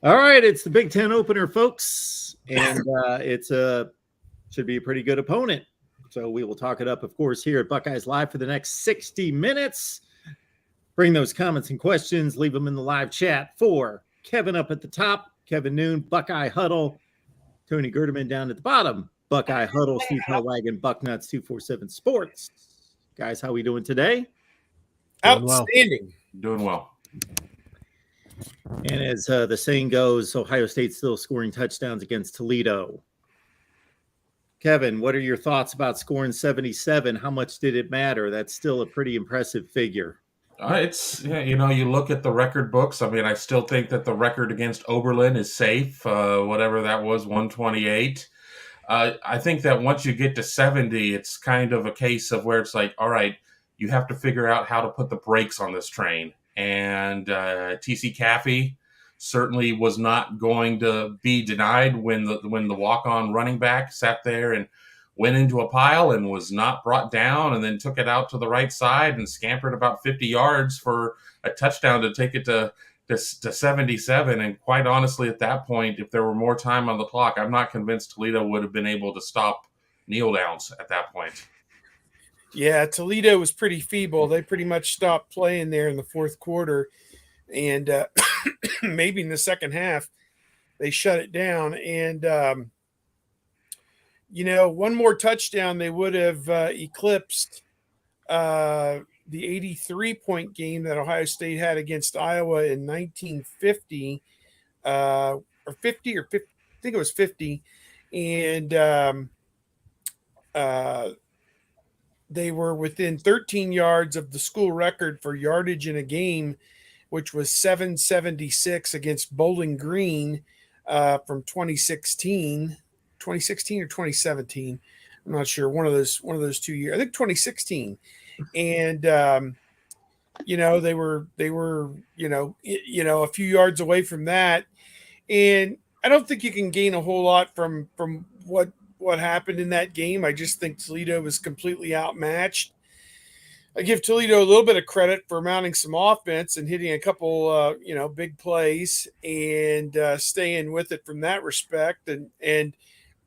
All right, it's the Big Ten opener, folks, and should be a pretty good opponent. So we will talk it up, of course, here at Buckeyes Live for the next 60 minutes. Bring those comments and questions, leave them in the live chat for Kevin up at the top, Kevin Noon, Buckeye Huddle, Tony Gerdeman down at the bottom, Buckeye Huddle, Steve Hellwagon, Bucknuts 247 Sports. Guys, how we doing today? Doing outstanding. Well. Doing well. And as the saying goes, Ohio State still scoring touchdowns against Toledo. Kevin, what are your thoughts about scoring 77? How much did it matter? That's still a pretty impressive figure. You look at the record books. I mean, I still think that the record against Oberlin is safe, whatever that was, 128. I think that once you get to 70, it's kind of a case of where it's like, all right, you have to figure out how to put the brakes on this train. And TC Caffey certainly was not going to be denied when the walk-on running back sat there and went into a pile and was not brought down, and then took it out to the right side and scampered about 50 yards for a touchdown to take it to 77. And quite honestly, at that point, if there were more time on the clock, I'm not convinced Toledo would have been able to stop kneel downs at that point. Yeah, Toledo was pretty feeble. They pretty much stopped playing there in the fourth quarter, and maybe in the second half they shut it down. And one more touchdown, they would have eclipsed the 83-point game that Ohio State had against Iowa in 1950, or 50, I think it was 50. And they were within 13 yards of the school record for yardage in a game, which was 776 against Bowling Green from 2016 or 2017. I'm not sure. One of those 2 years. I think 2016. And they were a few yards away from that. And I don't think you can gain a whole lot from what happened in that game. I just think Toledo was completely outmatched. I give Toledo a little bit of credit for mounting some offense and hitting a couple, big plays and staying with it from that respect. And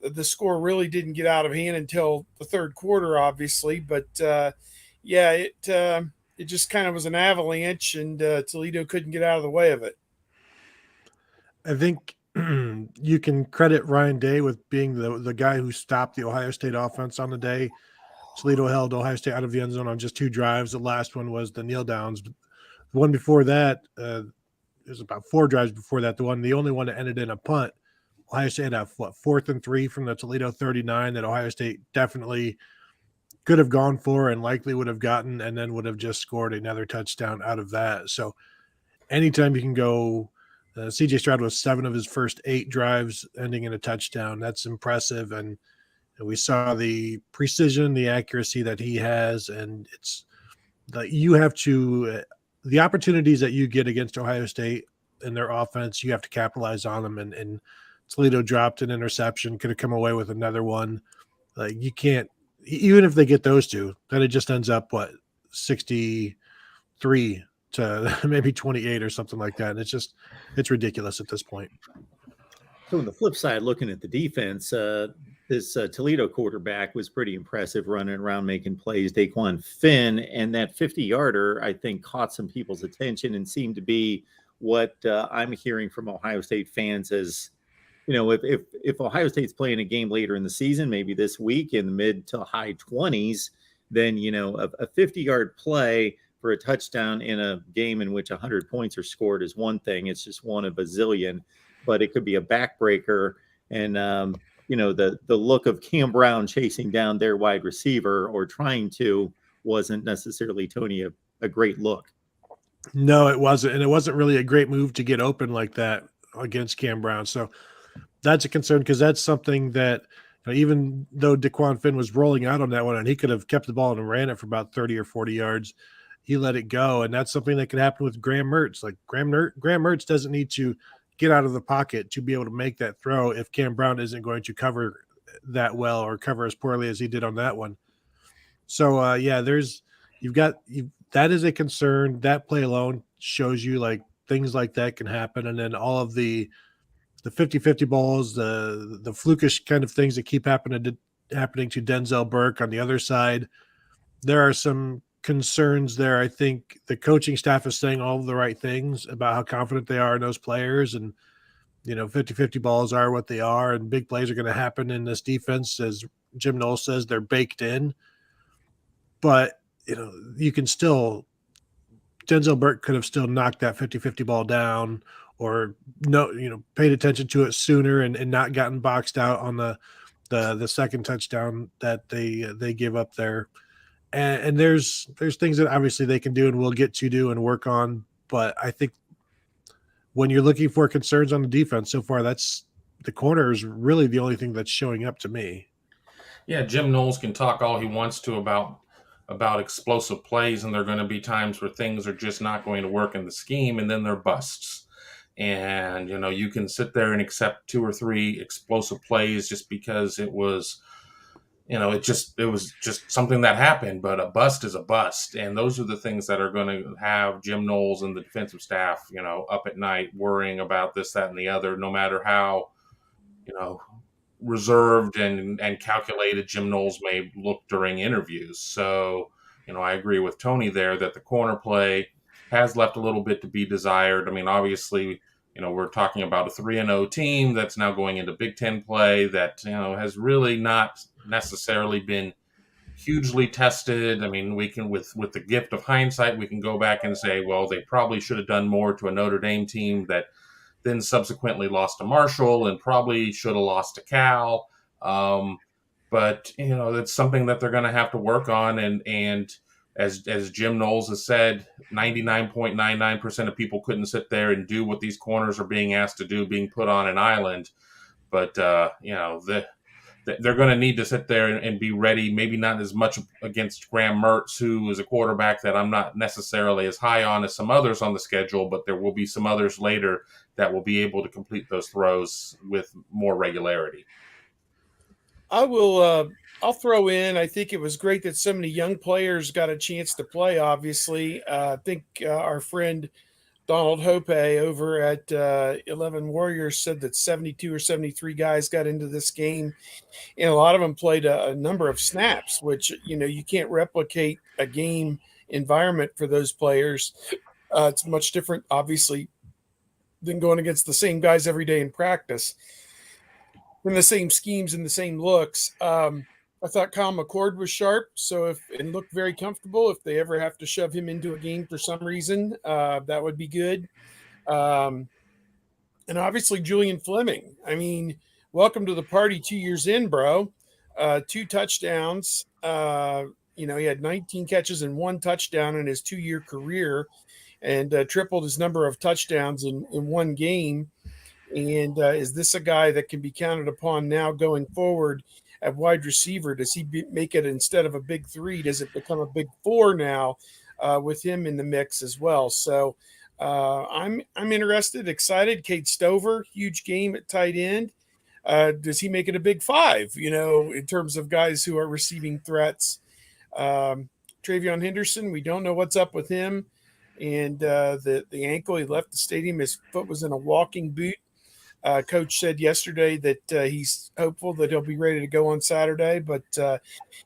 the score really didn't get out of hand until the third quarter, obviously. But it just kind of was an avalanche, and Toledo couldn't get out of the way of it. I think you can credit Ryan Day with being the guy who stopped the Ohio State offense on the day. Toledo held Ohio State out of the end zone on just 2 drives. The last one was the kneel downs. The one before that, it was about 4 drives before that. The only one that ended in a punt. Ohio State had 4th and 3 from the Toledo 39 that Ohio State definitely could have gone for and likely would have gotten, and then would have just scored another touchdown out of that. So anytime you can go, CJ Stroud was 7 of his first 8 drives ending in a touchdown. That's impressive. And we saw the precision, the accuracy that he has, and it's you have to the opportunities that you get against Ohio State and their offense, you have to capitalize on them. And Toledo dropped an interception, could have come away with another one. Like, you can't, even if they get those 2, then it just ends up 63 to maybe 28 or something like that. And it's ridiculous at this point. So on the flip side, looking at the defense, this Toledo quarterback was pretty impressive, running around making plays. Daquan Finn, and that 50-yarder, I think, caught some people's attention and seemed to be what I'm hearing from Ohio State fans as, if Ohio State's playing a game later in the season, maybe this week in the mid to high 20s, then, a 50-yard play for a touchdown in a game in which 100 points are scored is one thing. It's just one of a zillion, but it could be a backbreaker. And, the look of Cam Brown chasing down their wide receiver or trying to wasn't necessarily, Tony, a great look. No, it wasn't. And it wasn't really a great move to get open like that against Cam Brown. So that's a concern, because that's something that, even though Daquan Finn was rolling out on that one and he could have kept the ball and ran it for about 30 or 40 yards, he let it go. And that's something that could happen with Graham Mertz. Like, Graham Mertz doesn't need to get out of the pocket to be able to make that throw if Cam Brown isn't going to cover that well or cover as poorly as he did on that one. So, that is a concern. That play alone shows you, like, things like that can happen. And then all of the 50-50 balls, the flukish kind of things that keep happening to Denzel Burke on the other side. There are some concerns there. I think the coaching staff is saying all of the right things about how confident they are in those players. And, 50-50 balls are what they are, and big plays are going to happen in this defense. As Jim Knowles says, they're baked in. But, you can still – Denzel Burke could have still knocked that 50-50 ball down, or paid attention to it sooner and not gotten boxed out on the second touchdown that they give up there. And there's things that obviously they can do and will get to do and work on. But I think when you're looking for concerns on the defense so far, that's the corner is really the only thing that's showing up to me. Yeah, Jim Knowles can talk all he wants to about explosive plays, and there are going to be times where things are just not going to work in the scheme, and then they're busts. And, you can sit there and accept 2 or 3 explosive plays just because it was, it was just something that happened. But a bust is a bust. And those are the things that are going to have Jim Knowles and the defensive staff, up at night worrying about this, that, and the other, no matter how, reserved and calculated Jim Knowles may look during interviews. So, I agree with Tony there that the corner play has left a little bit to be desired. I mean, obviously, we're talking about a 3-0 team that's now going into Big Ten play that, has really not necessarily been hugely tested. I mean, we can, with the gift of hindsight, we can go back and say, well, they probably should have done more to a Notre Dame team that then subsequently lost to Marshall and probably should have lost to Cal. But, that's something that they're going to have to work on. And as Jim Knowles has said, 99.99% of people couldn't sit there and do what these corners are being asked to do, being put on an island. But, they're going to need to sit there and be ready, maybe not as much against Graham Mertz, who is a quarterback that I'm not necessarily as high on as some others on the schedule, but there will be some others later that will be able to complete those throws with more regularity. I'll throw in, I think it was great that so many young players got a chance to play, obviously. I think our friend Donald Hope over at 11 Warriors said that 72 or 73 guys got into this game, and a lot of them played a number of snaps, which, you can't replicate a game environment for those players. It's much different, obviously, than going against the same guys every day in practice, in the same schemes and the same looks. I thought Kyle McCord was sharp, and looked very comfortable. If they ever have to shove him into a game for some reason, that would be good. And obviously Julian Fleming. I mean, welcome to the party 2 years in, bro. 2 touchdowns. He had 19 catches and 1 touchdown in his 2-year career, and tripled his number of touchdowns in one game. And is this a guy that can be counted upon now going forward at wide receiver? Does he make it, instead of a big 3, does it become a big 4 now with him in the mix as well? So I'm interested, excited. Cade Stover, huge game at tight end. Does he make it a big 5, in terms of guys who are receiving threats? Travion Henderson, we don't know what's up with him. And the ankle, he left the stadium, his foot was in a walking boot. Coach said yesterday that he's hopeful that he'll be ready to go on Saturday. But,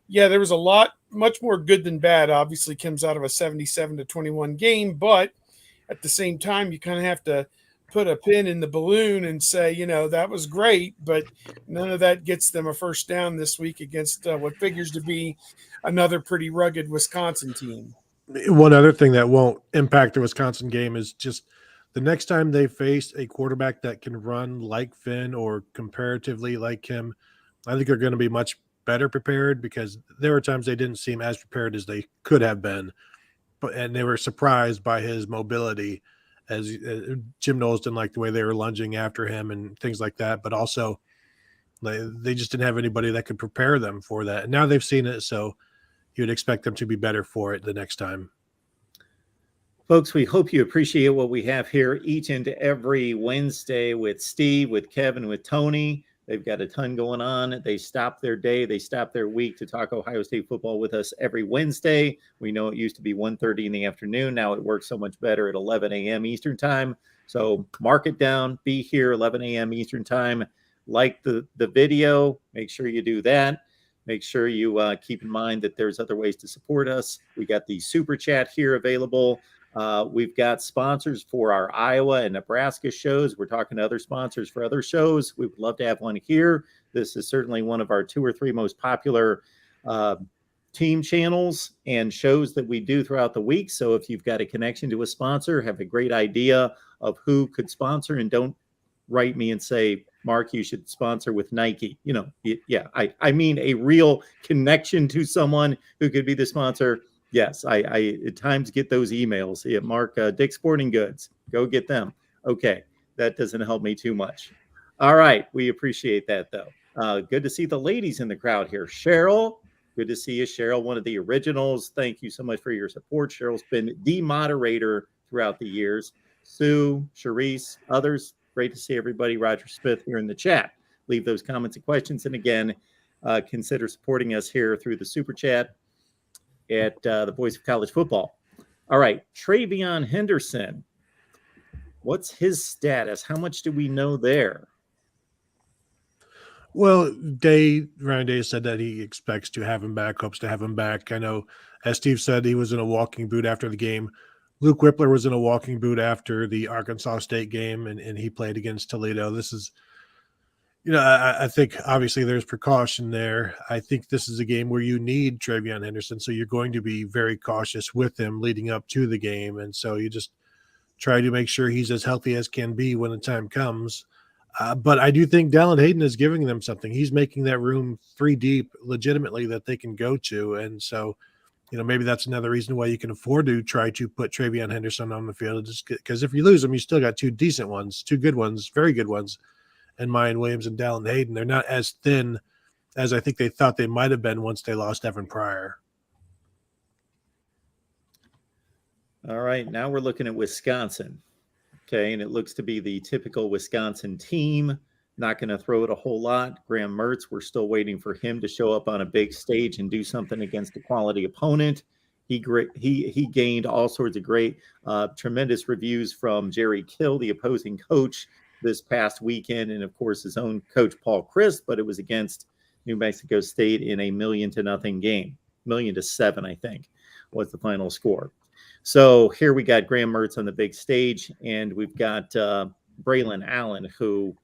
there was much more good than bad, obviously, comes out of a 77-21 game. But at the same time, you kind of have to put a pin in the balloon and say, that was great, but none of that gets them a first down this week against what figures to be another pretty rugged Wisconsin team. One other thing that won't impact the Wisconsin game is just the next time they face a quarterback that can run like Finn or comparatively like him, I think they're going to be much better prepared, because there were times they didn't seem as prepared as they could have been, and they were surprised by his mobility, as Jim Knowles didn't like the way they were lunging after him and things like that. But also they just didn't have anybody that could prepare them for that. And now they've seen it, so you'd expect them to be better for it the next time. Folks, we hope you appreciate what we have here each and every Wednesday with Steve, with Kevin, with Tony. They've got a ton going on. They stop their day, they stop their week to talk Ohio State football with us every Wednesday. We know it used to be 1:30 in the afternoon. Now it works so much better at 11 a.m. Eastern time. So mark it down. Be here 11 a.m. Eastern time. Like the video. Make sure you do that. Make sure you keep in mind that there's other ways to support us. We got the super chat here available. We've got sponsors for our Iowa and Nebraska shows. We're talking to other sponsors for other shows. We would love to have one here. This is certainly one of our 2 or 3 most popular team channels and shows that we do throughout the week. So if you've got a connection to a sponsor, have a great idea of who could sponsor, and don't write me and say, Mark, you should sponsor with Nike. Yeah, I mean a real connection to someone who could be the sponsor. Yes, I at times get those emails. Yeah, Mark, Dick's Sporting Goods, go get them. Okay, that doesn't help me too much. All right, we appreciate that, though. Good to see the ladies in the crowd here. Cheryl, good to see you, Cheryl, one of the originals. Thank you so much for your support. Cheryl's been the moderator throughout the years. Sue, Charisse, others, great to see everybody. Roger Smith here in the chat. Leave those comments and questions. And again, consider supporting us here through the super chat at the Voice of College Football. All right, Travion Henderson. What's his status? How much do we know there? Well, Ryan Day said that he expects to have him back, hopes to have him back. I know, as Steve said, he was in a walking boot after the game. Luke Whippler was in a walking boot after the Arkansas State game, and he played against Toledo. This is, I think obviously there's precaution there. I think this is a game where you need Travion Henderson, so you're going to be very cautious with him leading up to the game. And so you just try to make sure he's as healthy as can be when the time comes. But I do think Dallin Hayden is giving them something. He's making that room 3 deep legitimately that they can go to. And so, maybe that's another reason why you can afford to try to put Travion Henderson on the field, just because if you lose him, you still got 2 decent ones, 2 good ones, very good ones, and Mayan Williams and Dallin Hayden. They're not as thin as I think they thought they might have been once they lost Evan Pryor. All right, now we're looking at Wisconsin. Okay, and it looks to be the typical Wisconsin team. Not going to throw it a whole lot. Graham Mertz, we're still waiting for him to show up on a big stage and do something against a quality opponent. He gained all sorts of great, tremendous reviews from Jerry Kill, the opposing coach, this past weekend, and of course his own coach Paul Chryst. But it was against New Mexico State in a 1,000,000 game, 1,000,000-7, I think, was the final score. So here we got Graham Mertz on the big stage, and we've got Braylon Allen, who,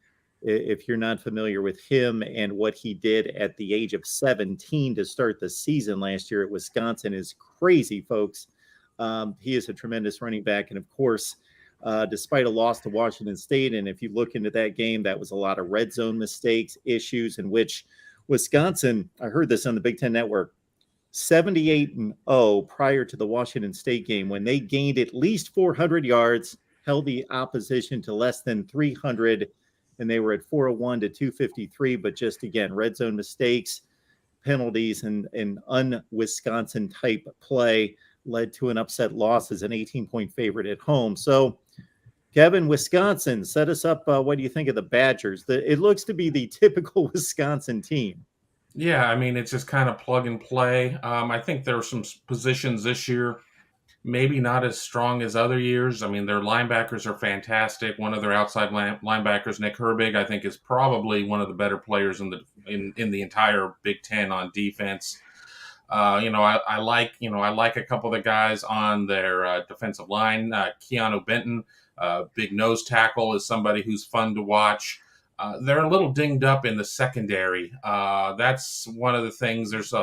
if you're not familiar with him and what he did at the age of 17 to start the season last year at Wisconsin, is crazy, folks. He is a tremendous running back. And of course, despite a loss to Washington State, and if you look into that game, that was a lot of red zone mistakes, issues in which Wisconsin, I heard this on the Big Ten Network, 78-0 prior to the Washington State game, when they gained at least 400 yards, held the opposition to less than 300, and they were at 401 to 253. But just again, red zone mistakes, penalties, and un-Wisconsin type play led to an upset loss as an 18-point favorite at home. So, Kevin, Wisconsin, set us up. What do you think of the Badgers? It looks to be the typical Wisconsin team. Yeah, I mean, it's just kind of plug and play. I think there are some positions this year, maybe not as strong as other years. I mean, their linebackers are fantastic. One of their outside linebackers, Nick Herbig, I think is probably one of the better players in the entire Big Ten on defense. I like a couple of the guys on their defensive line. Keanu Benton, big nose tackle, is somebody who's fun to watch. They're a little dinged up in the secondary. That's one of the things. There's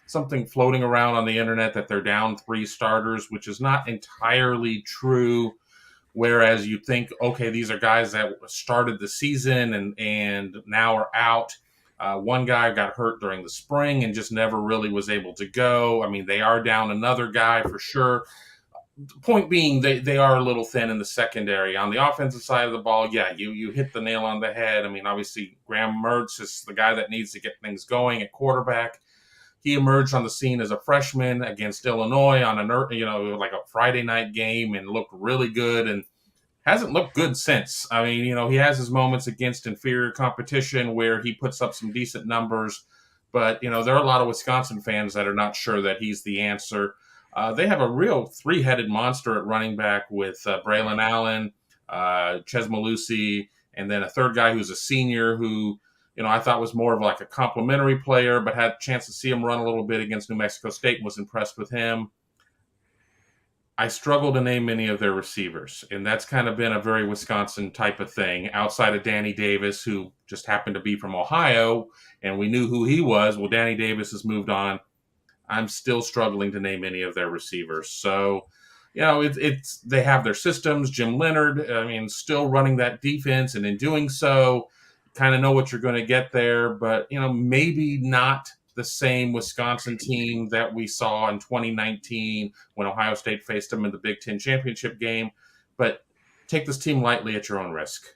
something floating around on the internet that they're down 3 starters, which is not entirely true. Whereas you think, okay, these are guys that started the season and now are out. One guy got hurt during the spring and just never really was able to go. I mean, they are down another guy for sure. Point being, they are a little thin in the secondary. On the offensive side of the ball, yeah, you hit the nail on the head. I mean, obviously, Graham Mertz is the guy that needs to get things going at quarterback. He emerged on the scene as a freshman against Illinois on like a Friday night game and looked really good. And hasn't looked good since. I mean, he has his moments against inferior competition where he puts up some decent numbers, but there are a lot of Wisconsin fans that are not sure that he's the answer. They have a real three-headed monster at running back with Braylon Allen, Ches Malusi, and then a third guy who's a senior who, I thought was more of like a complimentary player, but had a chance to see him run a little bit against New Mexico State and was impressed with him. I struggle to name many of their receivers, and that's kind of been a very Wisconsin type of thing outside of Danny Davis, who just happened to be from Ohio, and we knew who he was. Well, Danny Davis has moved on. I'm still struggling to name any of their receivers. So, it's they have their systems. Jim Leonard, still running that defense, and in doing so, kind of know what you're going to get there, but, maybe not the same Wisconsin team that we saw in 2019 when Ohio State faced them in the Big Ten championship game. But take this team lightly at your own risk.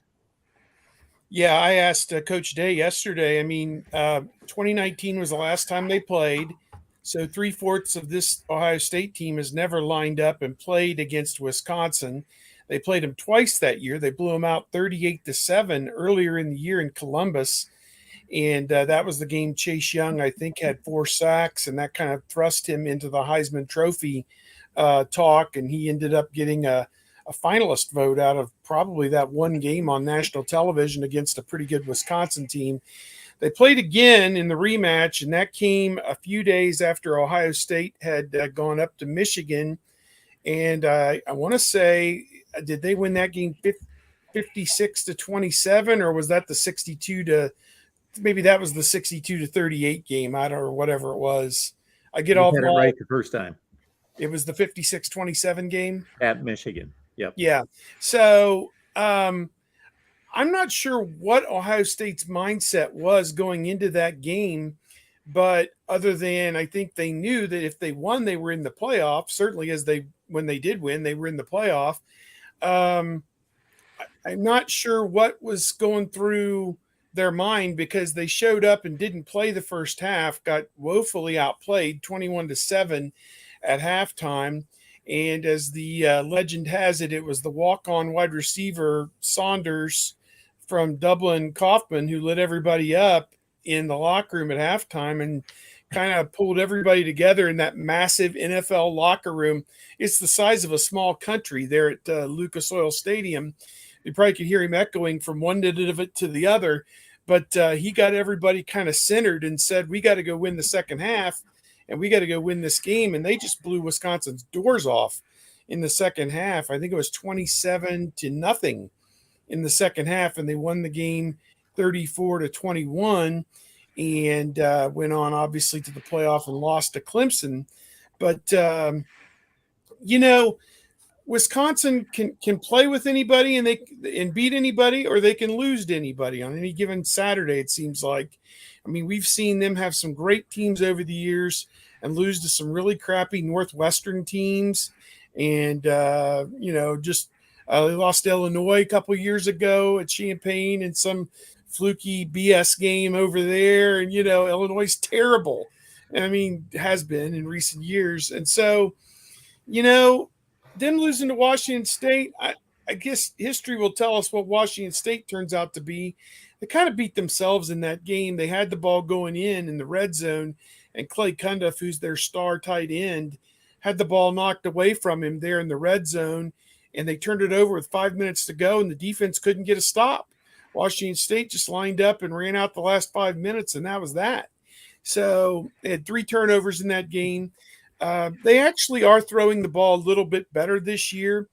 Yeah, I asked Coach Day yesterday. 2019 was the last time they played. So 3/4 of this Ohio State team has never lined up and played against Wisconsin. They played them twice that year. They blew them out 38-7 earlier in the year in Columbus. And that was the game Chase Young, I think, had 4 sacks, and that kind of thrust him into the Heisman Trophy talk. And he ended up getting a finalist vote out of probably that one game on national television against a pretty good Wisconsin team. They played again in the rematch, and that came a few days after Ohio State had gone up to Michigan. And I want to say, did they win that game 56-27, or was that the 62 maybe that was the 62-38 game? I don't know, whatever it was. I get all it right the first time. It was the 56-27 game at Michigan. Yep. Yeah. So I'm not sure what Ohio State's mindset was going into that game, but other than I think they knew that if they won, they were in the playoff. Certainly, when they did win, they were in the playoff. I'm not sure what was going through their mind because they showed up and didn't play the first half, got woefully outplayed 21-7 at halftime. And as the legend has it, it was the walk-on wide receiver Saunders from Dublin, Kaufman, who lit everybody up in the locker room at halftime and kind of pulled everybody together in that massive NFL locker room. It's the size of a small country there at Lucas Oil Stadium. You probably could hear him echoing from one end of it to the other. But he got everybody kind of centered and said, we got to go win the second half and we got to go win this game. And they just blew Wisconsin's doors off in the second half. I think it was 27-0 in the second half. And they won the game 34-21 and went on obviously to the playoff and lost to Clemson. But, Wisconsin can play with anybody and beat anybody, or they can lose to anybody on any given Saturday, it seems like. We've seen them have some great teams over the years and lose to some really crappy Northwestern teams. And, they lost to Illinois a couple years ago at Champaign in some fluky BS game over there. And, Illinois is terrible. Has been in recent years. And so, them losing to Washington State, I guess history will tell us what Washington State turns out to be. They kind of beat themselves in that game. They had the ball going in the red zone, and Clay Cundiff, who's their star tight end, had the ball knocked away from him there in the red zone, and they turned it over with 5 minutes to go, and the defense couldn't get a stop. Washington State just lined up and ran out the last 5 minutes, and that was that. So they had 3 turnovers in that game. They actually are throwing the ball a little bit better this year.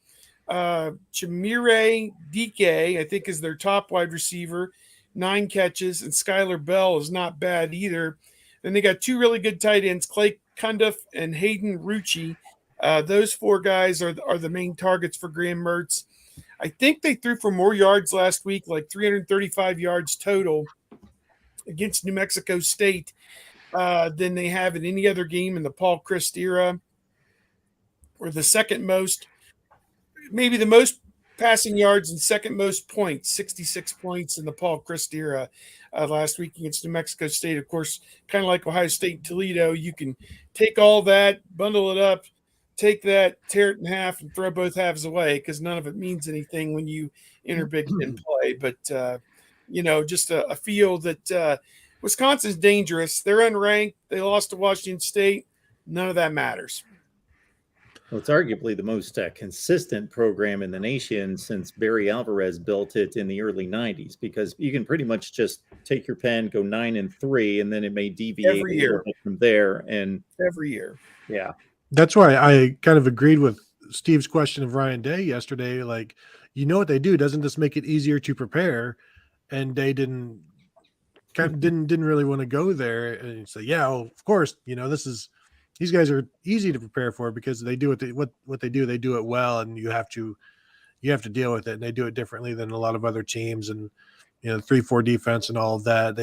Chimere Dike, I think, is their top wide receiver, 9 catches, and Skylar Bell is not bad either. Then they got 2 really good tight ends, Clay Cundiff and Hayden Rucci. Those 4 guys are the main targets for Graham Mertz. I think they threw for more yards last week, like 335 yards total against New Mexico State. Than they have in any other game in the Paul Chryst era, or the second most, maybe the most passing yards and second most points, 66 points in the Paul Chryst era last week against New Mexico State. Of course, kind of like Ohio State, Toledo, you can take all that, bundle it up, take that, tear it in half, and throw both halves away because none of it means anything when you enter Big Ten play. But just a feel that Wisconsin's dangerous. They're unranked. They lost to Washington State. None of that matters. Well, it's arguably the most consistent program in the nation since Barry Alvarez built it in the early 90s, because you can pretty much just take your pen, go 9-3, and then it may deviate Every a year. little bit from there. And Every year. yeah. That's why I kind of agreed with Steve's question of Ryan Day yesterday. Like, what they do, doesn't this make it easier to prepare? And Day didn't really want to go there and say, yeah, well, of course, these guys are easy to prepare for because they do what they do. They do it well, and you have to deal with it. And they do it differently than a lot of other teams. And 3-4 defense and all of that.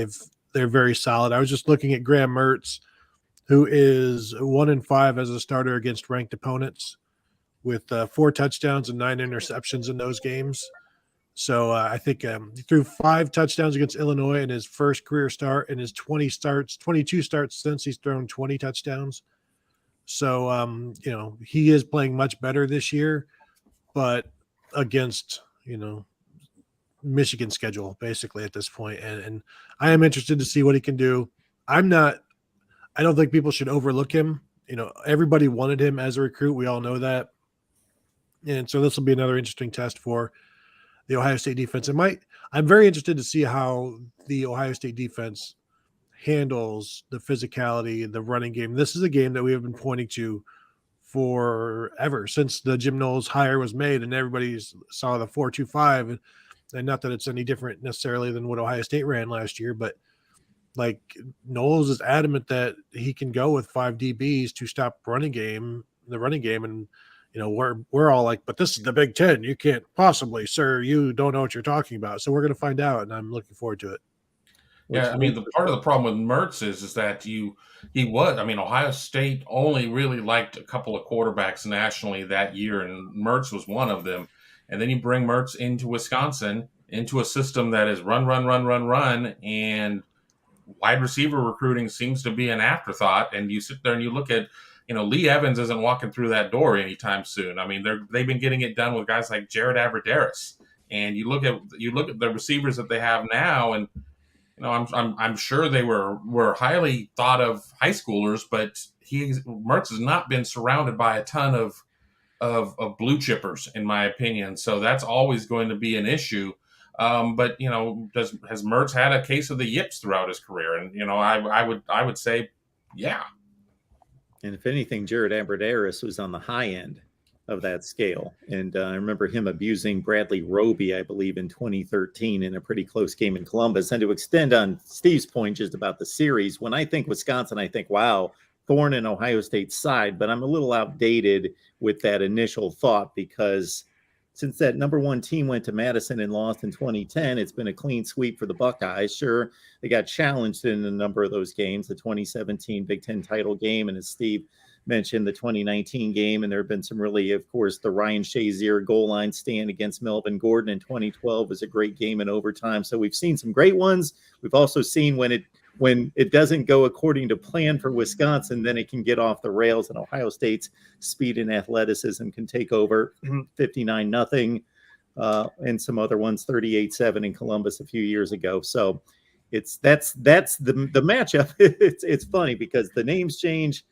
They're very solid. I was just looking at Graham Mertz, who is 1-5 as a starter against ranked opponents, with 4 touchdowns and 9 interceptions in those games. So I think he threw 5 touchdowns against Illinois in his first career start, and his 22 starts since he's thrown 20 touchdowns. So, he is playing much better this year, but against, Michigan schedule basically at this point. And I am interested to see what he can do. I don't think people should overlook him. Everybody wanted him as a recruit. We all know that. And so this will be another interesting test for the Ohio State defense. I'm very interested to see how the Ohio State defense handles the physicality, the running game. This is a game that we have been pointing to forever, since the Jim Knowles hire was made, and everybody saw the 4-2-5. And not that it's any different necessarily than what Ohio State ran last year, but like, Knowles is adamant that he can go with 5 DBs to stop the running game. And, we're all like, but this is the Big Ten. You can't possibly, sir, you don't know what you're talking about. So we're going to find out, and I'm looking forward to it. Yeah, I mean, the part of the problem with Mertz is that Ohio State only really liked a couple of quarterbacks nationally that year, and Mertz was one of them. And then you bring Mertz into Wisconsin, into a system that is run, and wide receiver recruiting seems to be an afterthought. And you sit there and you look at, Lee Evans isn't walking through that door anytime soon. I mean, they've been getting it done with guys like Jared Abbrederis. And you look at the receivers that they have now, and I'm sure they were highly thought of high schoolers, but Mertz has not been surrounded by a ton of blue chippers, in my opinion. So that's always going to be an issue. But has Mertz had a case of the yips throughout his career? And I would say, yeah. And if anything, Jared Abbrederis was on the high end of that scale. And I remember him abusing Bradley Roby, I believe, in 2013 in a pretty close game in Columbus. And to extend on Steve's point just about the series, when I think Wisconsin, I think, wow, thorn in Ohio State's side. But I'm a little outdated with that initial thought, because since that number 1 team went to Madison and lost in 2010, it's been a clean sweep for the Buckeyes. Sure, they got challenged in a number of those games, the 2017 Big Ten title game, and as Steve mentioned, the 2019 game. And there have been some really, of course, the Ryan Shazier goal line stand against Melvin Gordon in 2012 was a great game in overtime. So we've seen some great ones. We've also seen when it doesn't go according to plan for Wisconsin, then it can get off the rails, and Ohio State's speed and athleticism can take over 59-0, and some other ones 38-7 in Columbus a few years ago. So that's the matchup. It's funny because the names change,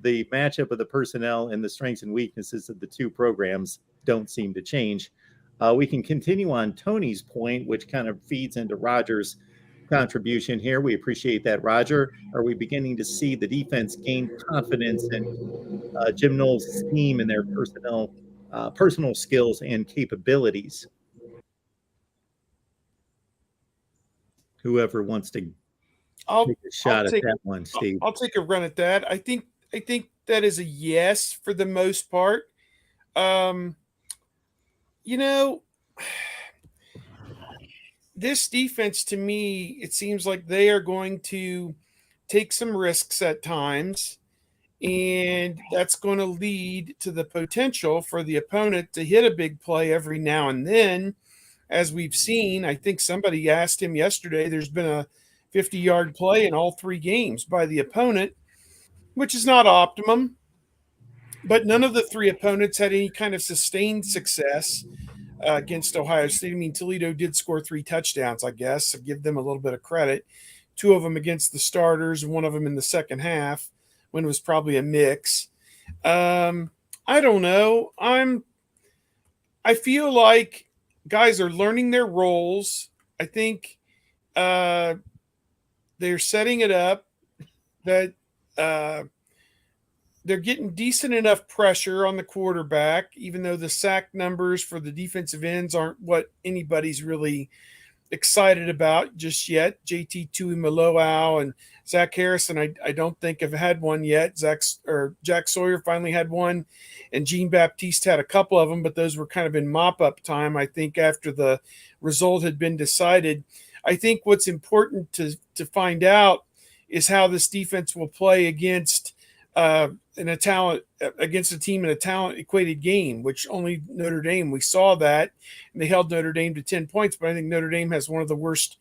the matchup of the personnel and the strengths and weaknesses of the two programs don't seem to change. We can continue on Tony's point, which kind of feeds into Roger's contribution here. We appreciate that, Roger. Are we beginning to see the defense gain confidence in Jim Knowles' team and their personal skills and capabilities? Whoever wants to take a shot at that one, Steve. I'll take a run at that. I think that is a yes for the most part. This defense, to me, it seems like they are going to take some risks at times, and that's going to lead to the potential for the opponent to hit a big play every now and then. As we've seen, I think somebody asked him yesterday, there's been a 50-yard play in all 3 games by the opponent, which is not optimum. but none of the three opponents had any kind of sustained success against Ohio State. I mean, Toledo did score 3 touchdowns, I guess. So give them a little bit of credit. 2 of them against the starters, and 1 of them in the second half, when it was probably a mix. I don't know. I feel like guys are learning their roles. I think they're setting it up that they're getting decent enough pressure on the quarterback, even though the sack numbers for the defensive ends aren't what anybody's really excited about just yet. JT Tuimoloau and Zach Harrison, I don't think have had one yet. Jack Sawyer finally had one, and Jean Baptiste had a couple of them, but those were kind of in mop-up time, I think, after the result had been decided. I think what's important to find out is how this defense will play against against a team in a talent equated game, which only Notre Dame, we saw that, and they held Notre Dame to 10 points, but I think Notre Dame has one of the worst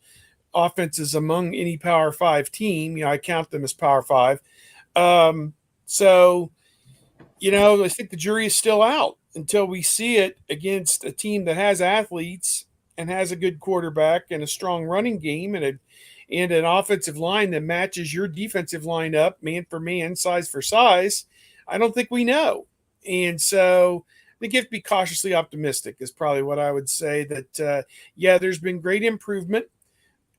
offenses among any Power 5 team. I count them as Power 5. So, I think the jury is still out until we see it against a team that has athletes and has a good quarterback and a strong running game and an offensive line that matches your defensive line up, man for man, size for size. I don't think we know. And so I think you have to be cautiously optimistic is probably what I would say. That, there's been great improvement.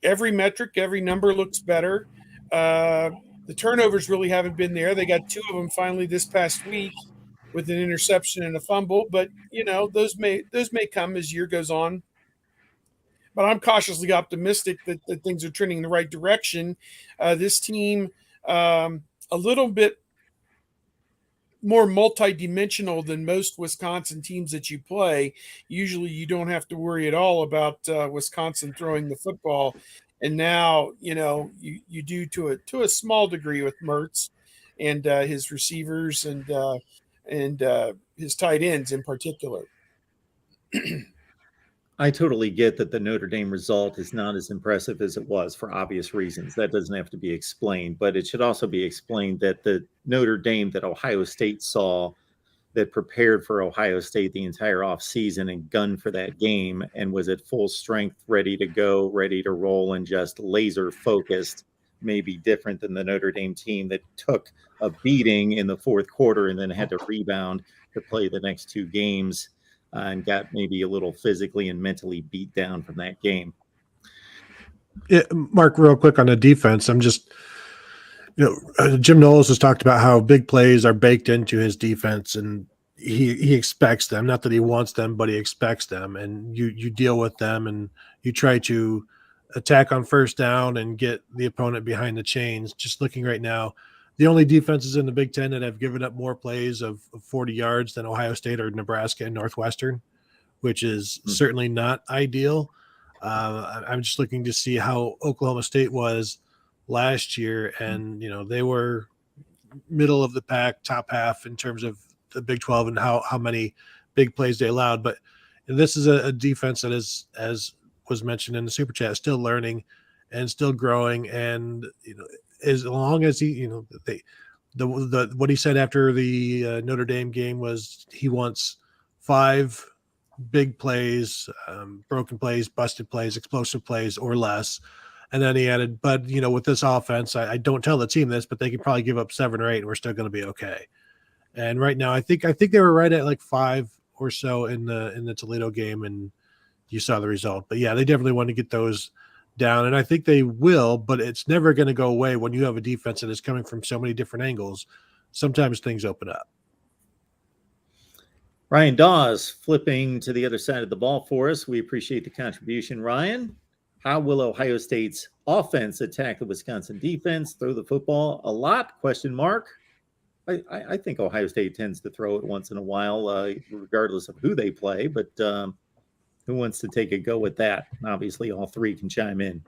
Every metric, every number looks better. The turnovers really haven't been there. They got 2 of them finally this past week with an interception and a fumble. But, those may come as year goes on. But I'm cautiously optimistic that things are trending in the right direction. This team, a little bit more multidimensional than most Wisconsin teams that you play. Usually you don't have to worry at all about Wisconsin throwing the football. And now, you do to a small degree with Mertz and his receivers and his tight ends in particular. I totally get that the Notre Dame result is not as impressive as it was for obvious reasons. That doesn't have to be explained, but it should also be explained that the Notre Dame that Ohio State saw, that prepared for Ohio State the entire offseason and gunned for that game and was at full strength, ready to go, ready to roll, and just laser focused, may be different than the Notre Dame team that took a beating in the fourth quarter and then had to rebound to play the next 2 games. And got maybe a little physically and mentally beat down from that game. Mark, real quick on the defense, I'm just, Jim Knowles has talked about how big plays are baked into his defense, and he expects them. Not that he wants them, but he expects them, and you deal with them, and you try to attack on first down and get the opponent behind the chains. Just looking right now, the only defenses in the Big Ten that have given up more plays of 40 yards than Ohio State are Nebraska and Northwestern, which is certainly not ideal. I'm just looking to see how Oklahoma State was last year, and they were middle of the pack, top half in terms of the Big 12 and how many big plays they allowed. But this is a defense that is, as was mentioned in the super chat, still learning and still growing, and as long as he, what he said after the Notre Dame game was he wants 5 big plays, broken plays, busted plays, explosive plays, or less. And then he added, but with this offense, I don't tell the team this, but they can probably give up 7 or 8, and we're still going to be okay. And right now, I think they were right at like 5 or so in the Toledo game, and you saw the result. But yeah, they definitely want to get those down, and I think they will, but it's never going to go away when you have a defense that is coming from so many different angles. Sometimes things open up. Ryan Dawes flipping to the other side of the ball for us. We appreciate the contribution, Ryan. How will Ohio State's offense attack the Wisconsin defense? Throw the football a lot? Question mark. I think Ohio State tends to throw it once in a while, regardless of who they play, but who wants to take a go at that? Obviously, all 3 can chime in.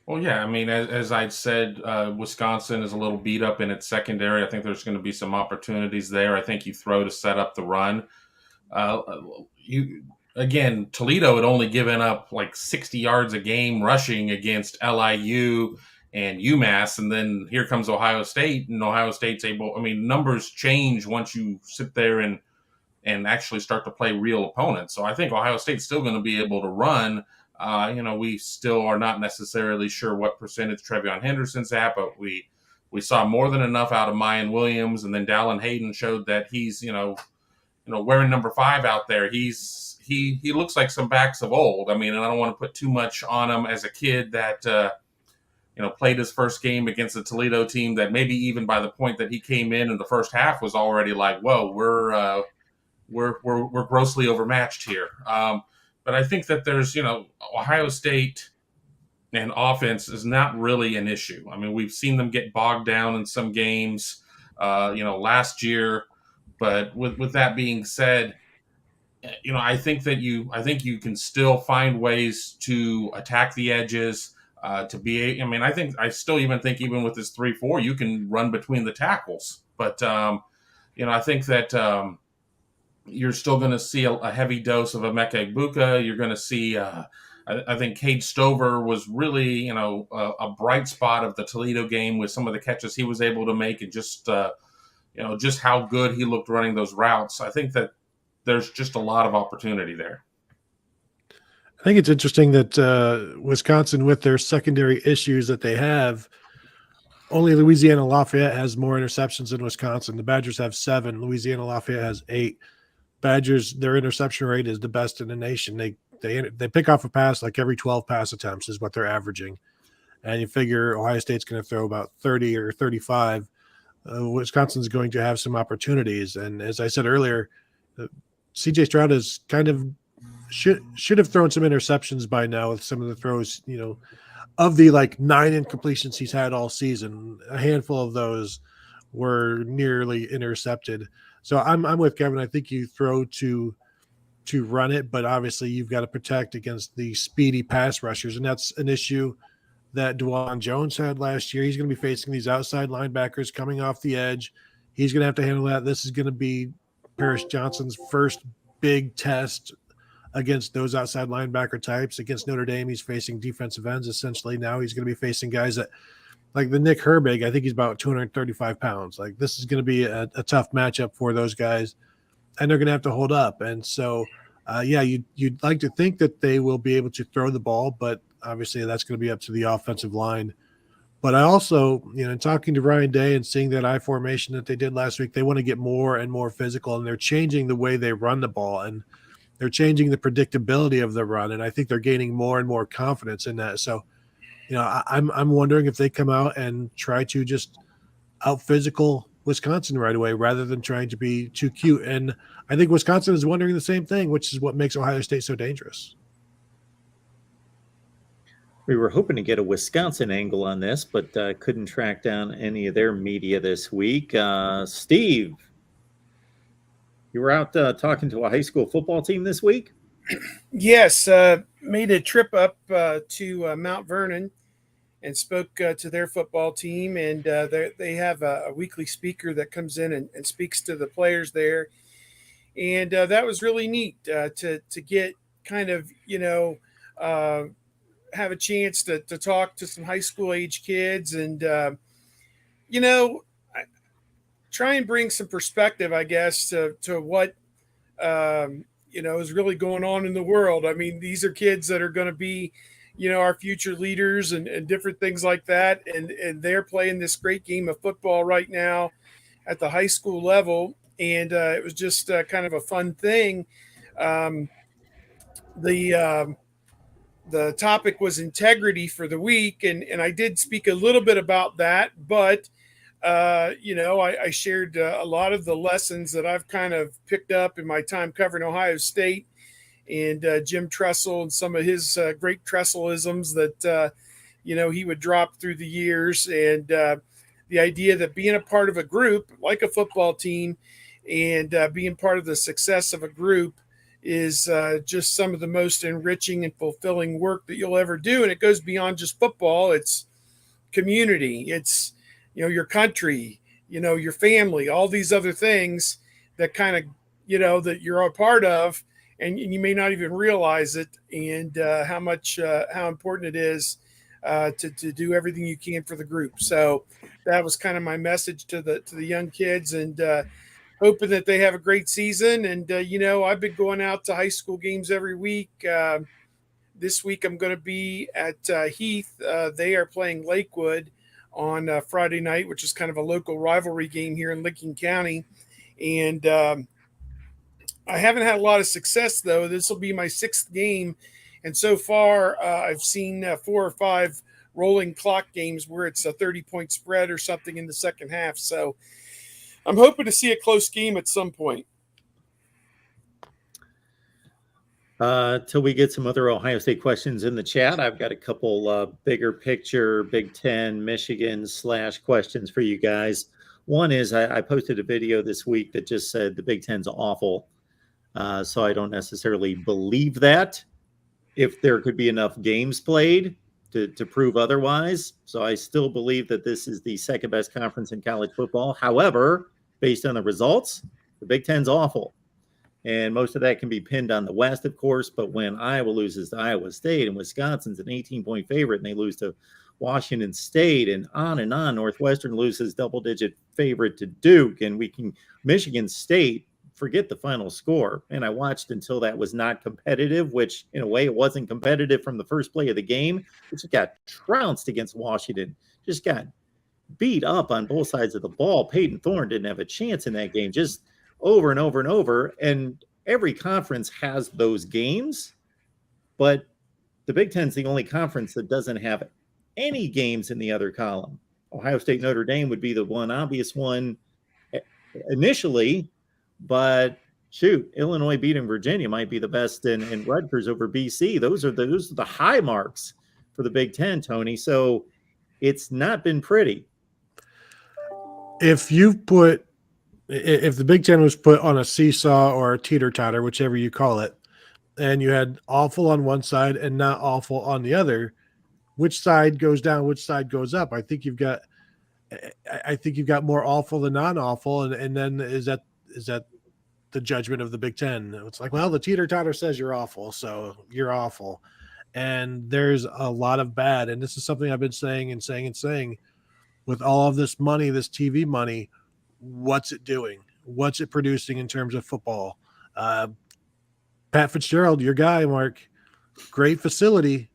Well, yeah, I mean, as I said, Wisconsin is a little beat up in its secondary. I think there's going to be some opportunities there. I think you throw to set up the run. Toledo had only given up like 60 yards a game rushing against LIU and UMass, and then here comes Ohio State, and Ohio State's able. I mean, numbers change once you sit there and actually start to play real opponents. So I think Ohio State's still going to be able to run. We still are not necessarily sure what percentage Trevion Henderson's at, but we saw more than enough out of Mayan Williams, and then Dallin Hayden showed that he's wearing number 5 out there. He looks like some backs of old. I mean, and I don't want to put too much on him as a kid that played his first game against the Toledo team that maybe even by the point that he came in the first half was already like, whoa, we're grossly overmatched here. But I think that there's, Ohio State and offense is not really an issue. I mean, we've seen them get bogged down in some games, last year. But with that being said, I think you can still find ways to attack the edges. I still even think even with this 3-4, you can run between the tackles. But I think that you're still going to see a heavy dose of Emeka Egbuka. You're going to see. I think Cade Stover was really, a bright spot of the Toledo game with some of the catches he was able to make, and just how good he looked running those routes. I think that there's just a lot of opportunity there. I think it's interesting that Wisconsin, with their secondary issues that they have, only Louisiana Lafayette has more interceptions than Wisconsin. The Badgers have 7. Louisiana Lafayette has 8. Badgers, their interception rate is the best in the nation. They pick off a pass like every 12 pass attempts is what they're averaging. And you figure Ohio State's going to throw about 30 or 35. Wisconsin's going to have some opportunities. And as I said earlier, C.J. Stroud is kind of should have thrown some interceptions by now with some of the throws, of the 9 incompletions he's had all season. A handful of those were nearly intercepted. So I'm with Kevin. I think you throw to run it, but obviously you've got to protect against the speedy pass rushers, and that's an issue that DeJuan Jones had last year. He's going to be facing these outside linebackers coming off the edge. He's going to have to handle that. This is going to be Paris Johnson's first big test against those outside linebacker types. Against Notre Dame, he's facing defensive ends essentially. Now he's going to be facing guys that, like the Nick Herbig, I think he's about 235 pounds. Like, this is going to be a tough matchup for those guys, and they're going to have to hold up. And so, you'd like to think that they will be able to throw the ball, but obviously that's going to be up to the offensive line. But I also, talking to Ryan Day and seeing that I formation that they did last week, they want to get more and more physical, and they're changing the way they run the ball, and they're changing the predictability of the run. And I think they're gaining more and more confidence in that. So, I'm wondering if they come out and try to just out physical Wisconsin right away rather than trying to be too cute. And I think Wisconsin is wondering the same thing, which is what makes Ohio State so dangerous. We were hoping to get a Wisconsin angle on this, but couldn't track down any of their media this week. Steve, you were out talking to a high school football team this week? Yes, made a trip up to Mount Vernon and spoke to their football team, and they have a weekly speaker that comes in and speaks to the players there, and that was really neat to get kind of have a chance to talk to some high school age kids, and try and bring some perspective, I guess, to what is really going on in the world. I mean, these are kids that are going to be, our future leaders and different things like that. And they're playing this great game of football right now at the high school level. And it was just kind of a fun thing. The topic was integrity for the week. And I did speak a little bit about that, but I shared a lot of the lessons that I've kind of picked up in my time covering Ohio State, and Jim Tressel and some of his great Tresselisms that, he would drop through the years. And the idea that being a part of a group like a football team and being part of the success of a group is just some of the most enriching and fulfilling work that you'll ever do. And it goes beyond just football. It's community. It's, your country, your family, all these other things that kind of, that you're a part of, and you may not even realize it, and how important it is to do everything you can for the group. So that was kind of my message to the young kids, and hoping that they have a great season. And I've been going out to high school games every week. This week I'm going to be at Heath. They are playing Lakewood on Friday night, which is kind of a local rivalry game here in Licking County. And I haven't had a lot of success, though. This will be my 6th game. And so far, I've seen 4 or 5 rolling clock games where it's a 30-point spread or something in the second half. So I'm hoping to see a close game at some point. Till we get some other Ohio State questions in the chat, I've got a couple bigger picture Big Ten, Michigan / questions for you guys. One is I posted a video this week that just said the Big Ten's awful. So I don't necessarily believe that if there could be enough games played to prove otherwise. So I still believe that this is the second best conference in college football. However, based on the results, the Big Ten's awful. And most of that can be pinned on the West, of course. But when Iowa loses to Iowa State and Wisconsin's an 18-point favorite and they lose to Washington State and on, Northwestern loses double-digit favorite to Duke, and Michigan State, forget the final score. And I watched until that was not competitive, which in a way it wasn't competitive from the first play of the game. It just got trounced against Washington, just got beat up on both sides of the ball. Peyton Thorne didn't have a chance in that game, just over and over and over. And every conference has those games, but the Big Ten's the only conference that doesn't have any games in the other column. Ohio State, Notre Dame would be the one obvious one initially, but shoot, Illinois beating Virginia might be the best, and Rutgers over BC. Those are the high marks for the Big Ten, Tony. So it's not been pretty. If the Big Ten was put on a seesaw or a teeter-totter, whichever you call it, and you had awful on one side and not awful on the other, which side goes down, which side goes up? I think you've got more awful than non-awful, and then is that the judgment of the Big Ten? It's like, well, the teeter-totter says you're awful, so you're awful. And there's a lot of bad, and this is something I've been saying with all of this money, this TV money. What's it doing? What's it producing in terms of football? Pat Fitzgerald, your guy, Mark, great facility,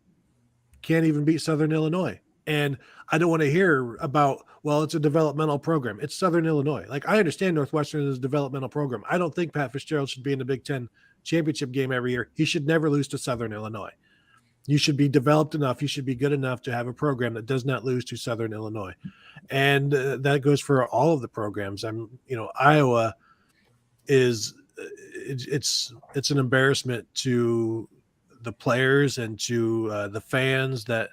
can't even beat Southern Illinois. And I don't want to hear about, well, it's a developmental program. It's Southern Illinois. Like, I understand Northwestern is a developmental program. I don't think Pat Fitzgerald should be in the Big Ten championship game every year. He should never lose to Southern Illinois. You should be developed enough. You should be good enough to have a program that does not lose to Southern Illinois. And that goes for all of the programs. Iowa is it's an embarrassment to the players and to the fans that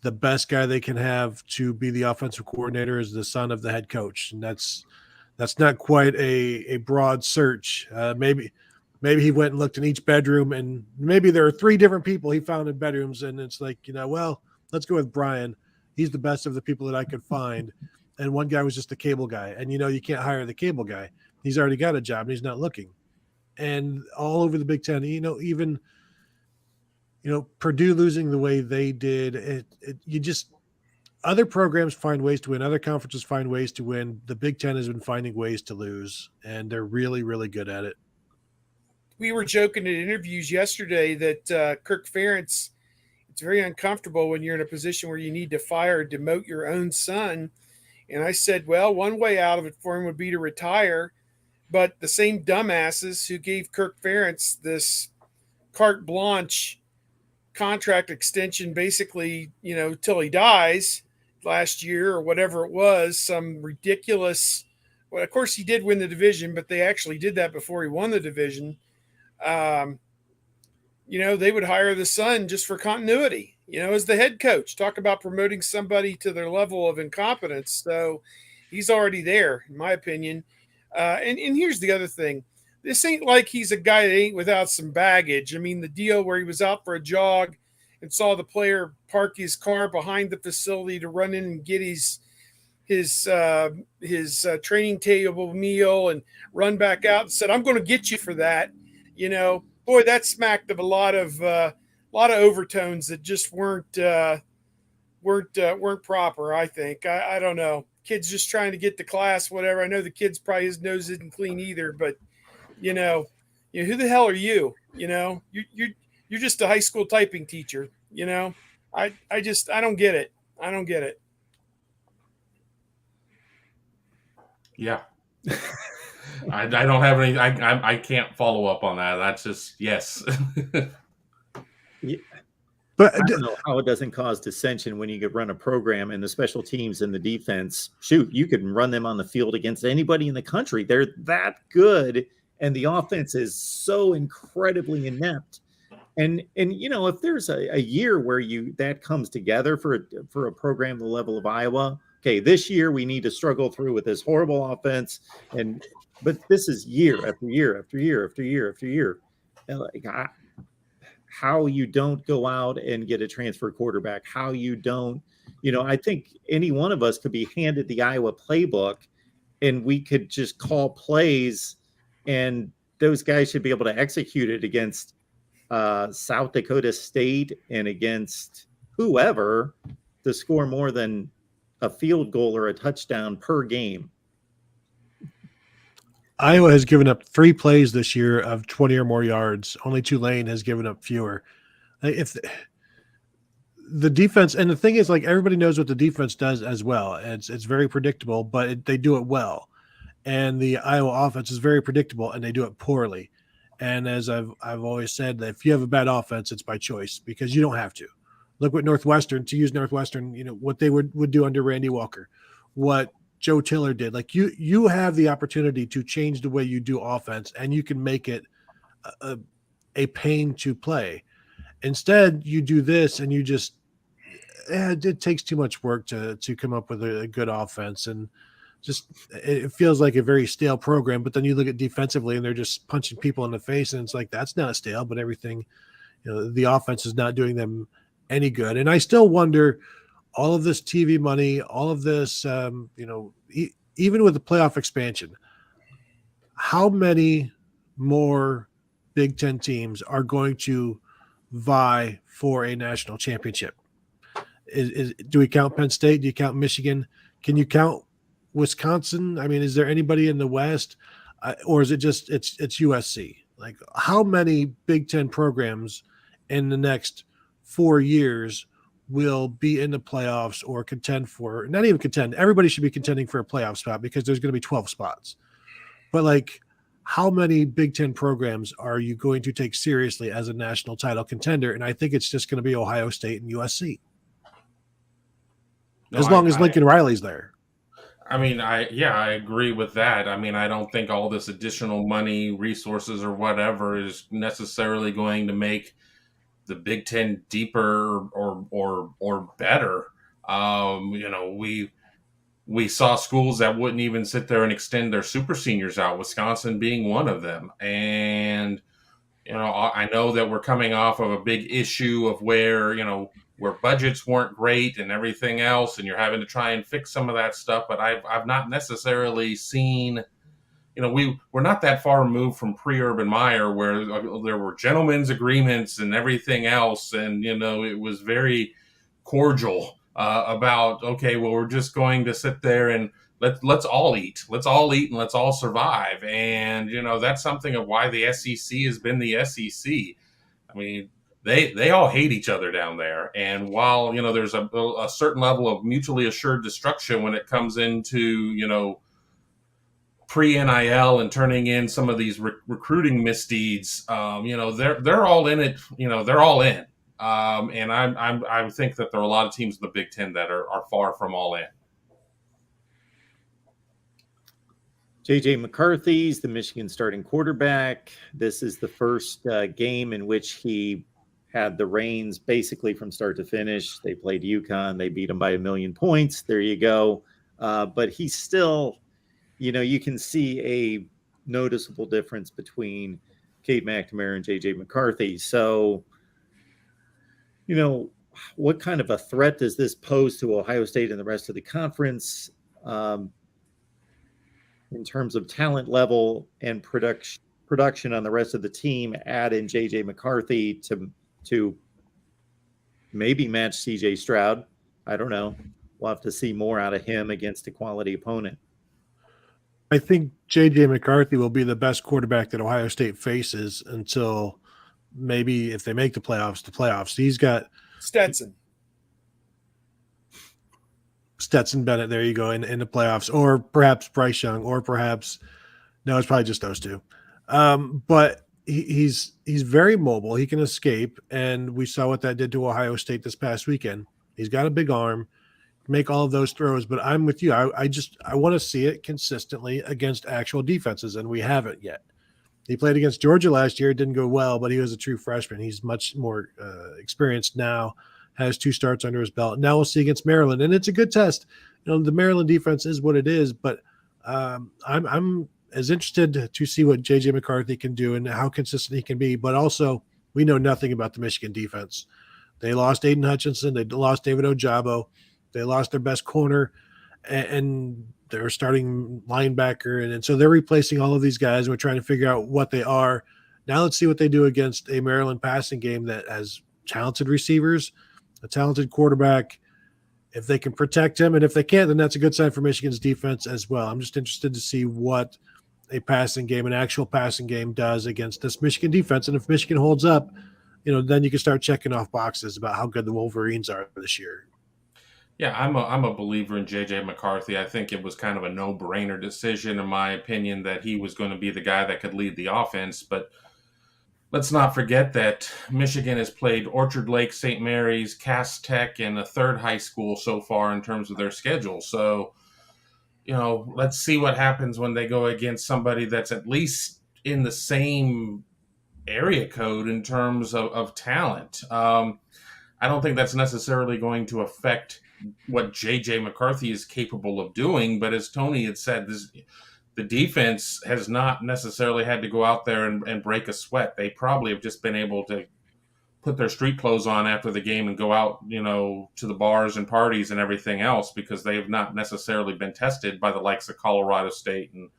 the best guy they can have to be the offensive coordinator is the son of the head coach. And that's not quite a broad search. Maybe he went and looked in each bedroom, and maybe there are 3 different people he found in bedrooms. And it's like, well, let's go with Brian. He's the best of the people that I could find. And one guy was just a cable guy. And, you can't hire the cable guy. He's already got a job and he's not looking. And all over the Big Ten, even Purdue losing the way they did, other programs find ways to win. Other conferences find ways to win. The Big Ten has been finding ways to lose, and they're really, really good at it. We were joking in interviews yesterday that Kirk Ferentz, it's very uncomfortable when you're in a position where you need to fire or demote your own son. And I said, well, one way out of it for him would be to retire. But the same dumbasses who gave Kirk Ferentz this carte blanche contract extension, basically, till he dies last year or whatever it was, some ridiculous. Well, of course, he did win the division, but they actually did that before he won the division. They would hire the son just for continuity, as the head coach. Talk about promoting somebody to their level of incompetence. So he's already there, in my opinion. And here's the other thing. This ain't like he's a guy that ain't without some baggage. I mean, the deal where he was out for a jog and saw the player park his car behind the facility to run in and get his training table meal and run back out and said, I'm going to get you for that. That smacked of a lot of overtones that just weren't weren't proper. I think I don't know. Kids just trying to get to class, whatever. I know the kid's probably his nose isn't clean either, but who the hell are you? You're just a high school typing teacher. I don't get it. I don't get it. Yeah. I don't have any. I can't follow up on that. That's just yes. Yeah. But I don't know how it doesn't cause dissension when you could run a program and the special teams and the defense. Shoot, you could run them on the field against anybody in the country. They're that good, and the offense is so incredibly inept. And if there's a year where that comes together for a program the level of Iowa, okay, this year we need to struggle through with this horrible offense, but this is year after year after year after year after year. How you don't go out and get a transfer quarterback, how you don't, I think any one of us could be handed the Iowa playbook and we could just call plays and those guys should be able to execute it against South Dakota State and against whoever to score more than a field goal or a touchdown per game. Iowa has given up 3 plays this year of 20 or more yards. Only Tulane has given up fewer. If the defense, and the thing is, like, everybody knows what the defense does as well. It's very predictable, but they do it well. And the Iowa offense is very predictable, and they do it poorly. And as I've always said, that if you have a bad offense, it's by choice because you don't have to. Look what Northwestern, to use Northwestern, what they would do under Randy Walker, what Joe Tiller did. Like you have the opportunity to change the way you do offense, and you can make it a pain to play. Instead, you do this, and you just it takes too much work to come up with a good offense, and just it feels like a very stale program. But then you look at defensively, and they're just punching people in the face, and it's like that's not stale, but everything, the offense is not doing them any good. And I still wonder, all of this TV money, all of this, even with the playoff expansion, how many more Big Ten teams are going to vie for a national championship? Do we count Penn State? Do you count Michigan? Can you count Wisconsin? I mean, is there anybody in the West, or is it just it's USC? Like, how many Big Ten programs in the next 4 years will be in the playoffs or contend for, not even contend, everybody should be contending for a playoff spot because there's going to be 12 spots. But like, how many Big Ten programs are you going to take seriously as a national title contender? And I think it's just going to be Ohio State and USC. As long as Lincoln Riley's there. I mean, I agree with that. I mean, I don't think all this additional money, resources, or whatever is necessarily going to make the Big Ten deeper or better. We saw schools that wouldn't even sit there and extend their super seniors out, Wisconsin being one of them. And, I know that we're coming off of a big issue of where budgets weren't great and everything else, and you're having to try and fix some of that stuff. But I've not necessarily seen, we're not that far removed from pre-Urban Meyer, where there were gentlemen's agreements and everything else. And, it was very cordial about, okay, well, we're just going to sit there and let's all eat. Let's all eat and let's all survive. And, that's something of why the SEC has been the SEC. I mean, they all hate each other down there. And while, there's a certain level of mutually assured destruction when it comes into, pre-NIL and turning in some of these recruiting misdeeds, they're all in it. They're all in. And I think that there are a lot of teams in the Big Ten that are far from all in. JJ McCarthy's the Michigan starting quarterback. This is the first game in which he had the reins basically from start to finish. They played UConn. They beat them by 1,000,000 points. There you go. But he's still, you can see a noticeable difference between Cade McNamara and JJ McCarthy. So, what kind of a threat does this pose to Ohio State and the rest of the conference in terms of talent level and production on the rest of the team? Add in JJ McCarthy to maybe match CJ Stroud. I don't know. We'll have to see more out of him against a quality opponent. I think J.J. McCarthy will be the best quarterback that Ohio State faces until maybe if they make the playoffs. He's got Stetson Bennett, there you go, in the playoffs, or perhaps Bryce Young, or perhaps no, it's probably just those two. But he's very mobile. He can escape, and we saw what that did to Ohio State this past weekend. He's got a big arm, make all of those throws. But I'm with you. I want to see it consistently against actual defenses, and we haven't yet. He played against Georgia last year. It didn't go well, but he was a true freshman. He's much more experienced now, has 2 starts under his belt. Now we'll see against Maryland, and it's a good test. The Maryland defense is what it is, but I'm as interested to see what J.J. McCarthy can do and how consistent he can be. But also, we know nothing about the Michigan defense. They lost Aiden Hutchinson. They lost David Ojabo. They lost their best corner, and they're starting linebacker. And so they're replacing all of these guys. We're trying to figure out what they are. Now let's see what they do against a Maryland passing game that has talented receivers, a talented quarterback. If they can protect him, and if they can't, then that's a good sign for Michigan's defense as well. I'm just interested to see what a passing game, an actual passing game, does against this Michigan defense. And if Michigan holds up, then you can start checking off boxes about how good the Wolverines are this year. Yeah, I'm a believer in J.J. McCarthy. I think it was kind of a no-brainer decision, in my opinion, that he was going to be the guy that could lead the offense. But let's not forget that Michigan has played Orchard Lake, St. Mary's, Cass Tech, and a third high school so far in terms of their schedule. So, let's see what happens when they go against somebody that's at least in the same area code in terms of talent. I don't think that's necessarily going to affect what J.J. McCarthy is capable of doing. But as Tony had said, the defense has not necessarily had to go out there and break a sweat. They probably have just been able to put their street clothes on after the game and go out, to the bars and parties and everything else, because they have not necessarily been tested by the likes of Colorado State and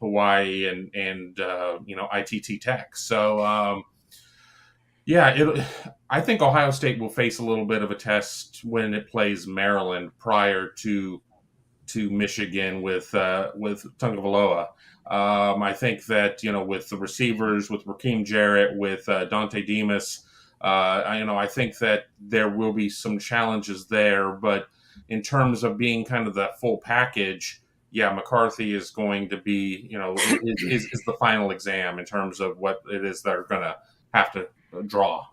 Hawaii and ITT Tech. So, I think Ohio State will face a little bit of a test when it plays Maryland prior to Michigan with Tagovailoa. I think that with the receivers, with Raheem Jarrett, with Dante Demas, I think that there will be some challenges there. But in terms of being kind of that full package, yeah, McCarthy is going to be is the final exam in terms of what it is they're going to have to draw.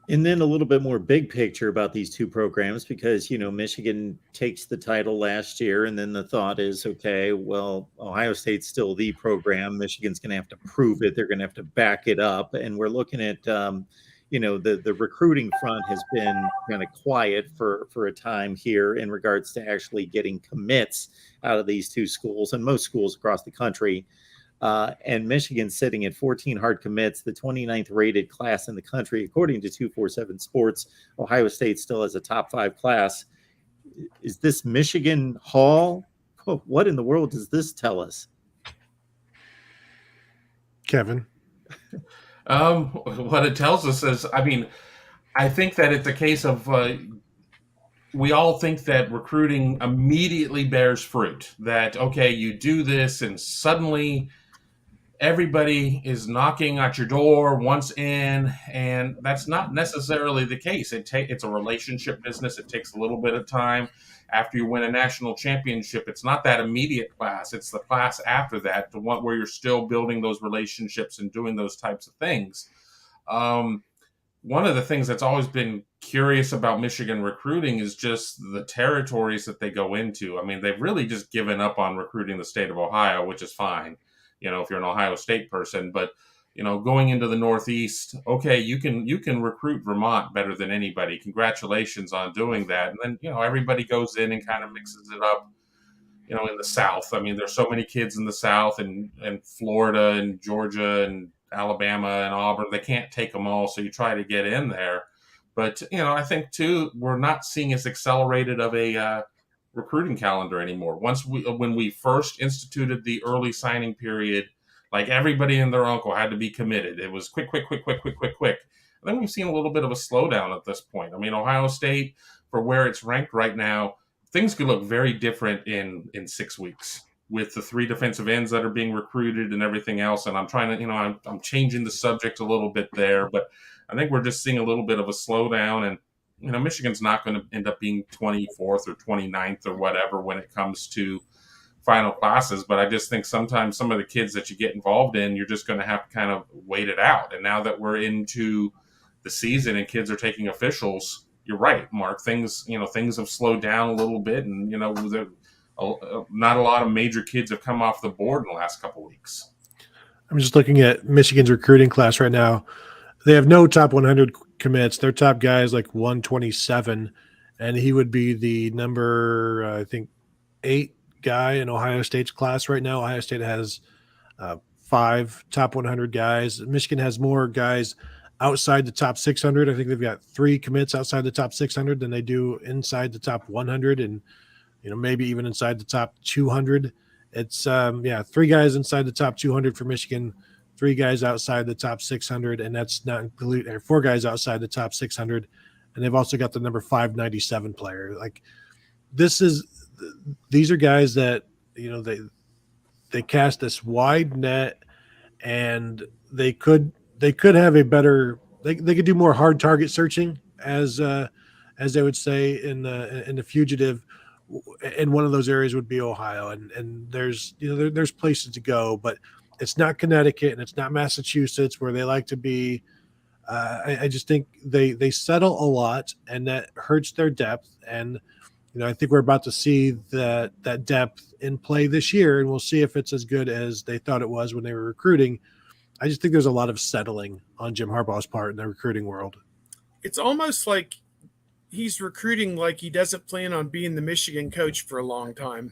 And then a little bit more big picture about these two programs, because, Michigan takes the title last year, and then the thought is, okay, well, Ohio State's still the program. Michigan's going to have to prove it. They're going to have to back it up. And we're looking at, the recruiting front has been kind of quiet for a time here in regards to actually getting commits out of these two schools and most schools across the country. And Michigan's sitting at 14 hard commits, the 29th rated class in the country, according to 247 Sports. Ohio State still has a top 5 class. Is this Michigan Hall? Oh, what in the world does this tell us? Kevin? What it tells us is, I think that it's a case of we all think that recruiting immediately bears fruit. That, okay, you do this and suddenly everybody is knocking at your door once in, and that's not necessarily the case. It's a relationship business. It takes a little bit of time. After you win a national championship, it's not that immediate class. It's the class after that, the one where you're still building those relationships and doing those types of things. One of the things that's always been curious about Michigan recruiting is just the territories that they go into. They've really just given up on recruiting the state of Ohio, which is fine, if you're an Ohio State person. But, going into the Northeast, okay, you can recruit Vermont better than anybody. Congratulations on doing that. And then, everybody goes in and kind of mixes it up, in the South. There's so many kids in the South and Florida and Georgia and Alabama and Auburn. They can't take them all, so you try to get in there. But, I think, too, we're not seeing as accelerated of a recruiting calendar anymore. When we first instituted the early signing period, like everybody and their uncle had to be committed. It was quick. I think we've seen a little bit of a slowdown at this point. I mean, Ohio State, for where it's ranked right now, things could look very different in 6 weeks with the 3 defensive ends that are being recruited and everything else. And I'm trying to, I'm changing the subject a little bit there, but I think we're just seeing a little bit of a slowdown. And, Michigan's not going to end up being 24th or 29th or whatever when it comes to final classes. But I just think sometimes some of the kids that you get involved in, you're just going to have to kind of wait it out. And now that we're into the season and kids are taking officials, you're right, Mark. Things have slowed down a little bit, and not a lot of major kids have come off the board in the last couple of weeks. I'm just looking at Michigan's recruiting class right now. They have no top 100 commits. Their top guy is like 127, and he would be the number, I think, 8 guy in Ohio State's class right now. Ohio State has 5 top 100 guys. Michigan has more guys outside the top 600. I think they've got 3 commits outside the top 600 than they do inside the top 100, and maybe even inside the top 200. It's 3 guys inside the top 200 for Michigan, 3 guys outside the top 600, and that's not including 4 guys outside the top 600, and they've also got the number 597 player. Like, these are guys that they cast this wide net, and they could have a better, they could do more hard target searching, as they would say in the fugitive, and one of those areas would be Ohio, and there's places to go, but it's not Connecticut and it's not Massachusetts where they like to be. I just think they settle a lot, and that hurts their depth. And I think we're about to see that depth in play this year, and we'll see if it's as good as they thought it was when they were recruiting. I just think there's a lot of settling on Jim Harbaugh's part in the recruiting world. It's almost like he's recruiting like he doesn't plan on being the Michigan coach for a long time.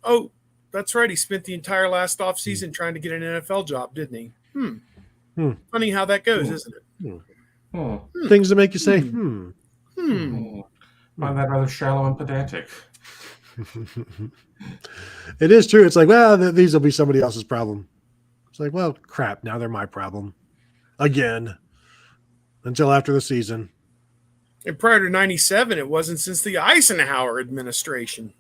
Oh, that's right. He spent the entire last offseason trying to get an NFL job, didn't he? Funny how that goes, isn't it? Things that make you say, Find that rather shallow and pedantic. It is true. It's like, well, these will be somebody else's problem. It's like, well, crap. Now they're my problem again until after the season. And prior to 97, it wasn't since the Eisenhower administration.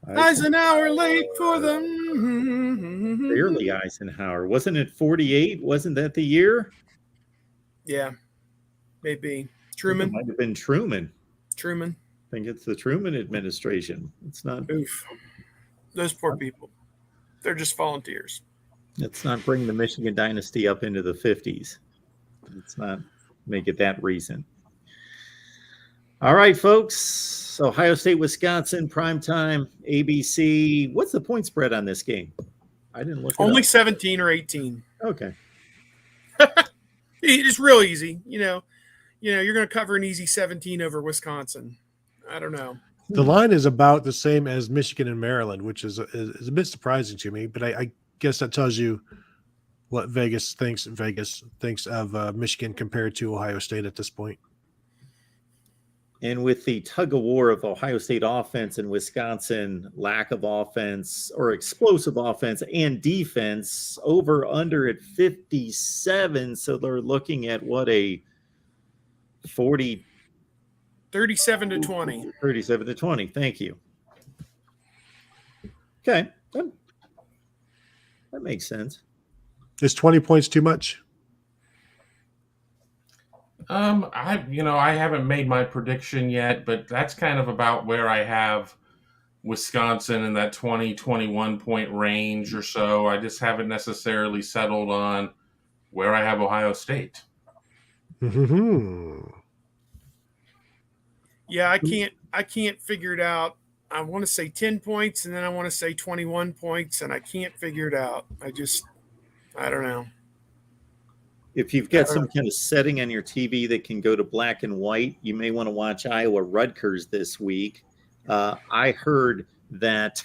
Eisenhower late for them. Barely Eisenhower. Wasn't it 48? Wasn't that the year? Yeah, maybe. Truman? It might have been Truman. Truman. I think it's the Truman administration. It's not. Oof. Those poor people. They're just volunteers. Let's not bring the Michigan dynasty up into the 50s. Let's not make it that recent. All right, folks. Ohio State, Wisconsin, primetime, ABC. What's the point spread on this game? I didn't look it Only up. 17 or 18. Okay. It's real easy. You're going to cover an easy 17 over Wisconsin. I don't know. The line is about the same as Michigan and Maryland, which is a bit surprising to me, but I guess that tells you what Vegas thinks of Michigan compared to Ohio State at this point. And with the tug of war of Ohio State offense and Wisconsin lack of offense or explosive offense and defense, over under at 57. So they're looking at what, a 37 to 20. 37 to 20. Thank you. Okay. That makes sense. Is 20 points too much? I haven't made my prediction yet, but that's kind of about where I have Wisconsin in that 20, 21 point range or so. I just haven't necessarily settled on where I have Ohio State. Yeah, I can't figure it out. I want to say 10 points, and then I want to say 21 points, and I can't figure it out. I don't know. If you've got some kind of setting on your TV that can go to black and white, you may want to watch Iowa Rutgers this week. I heard that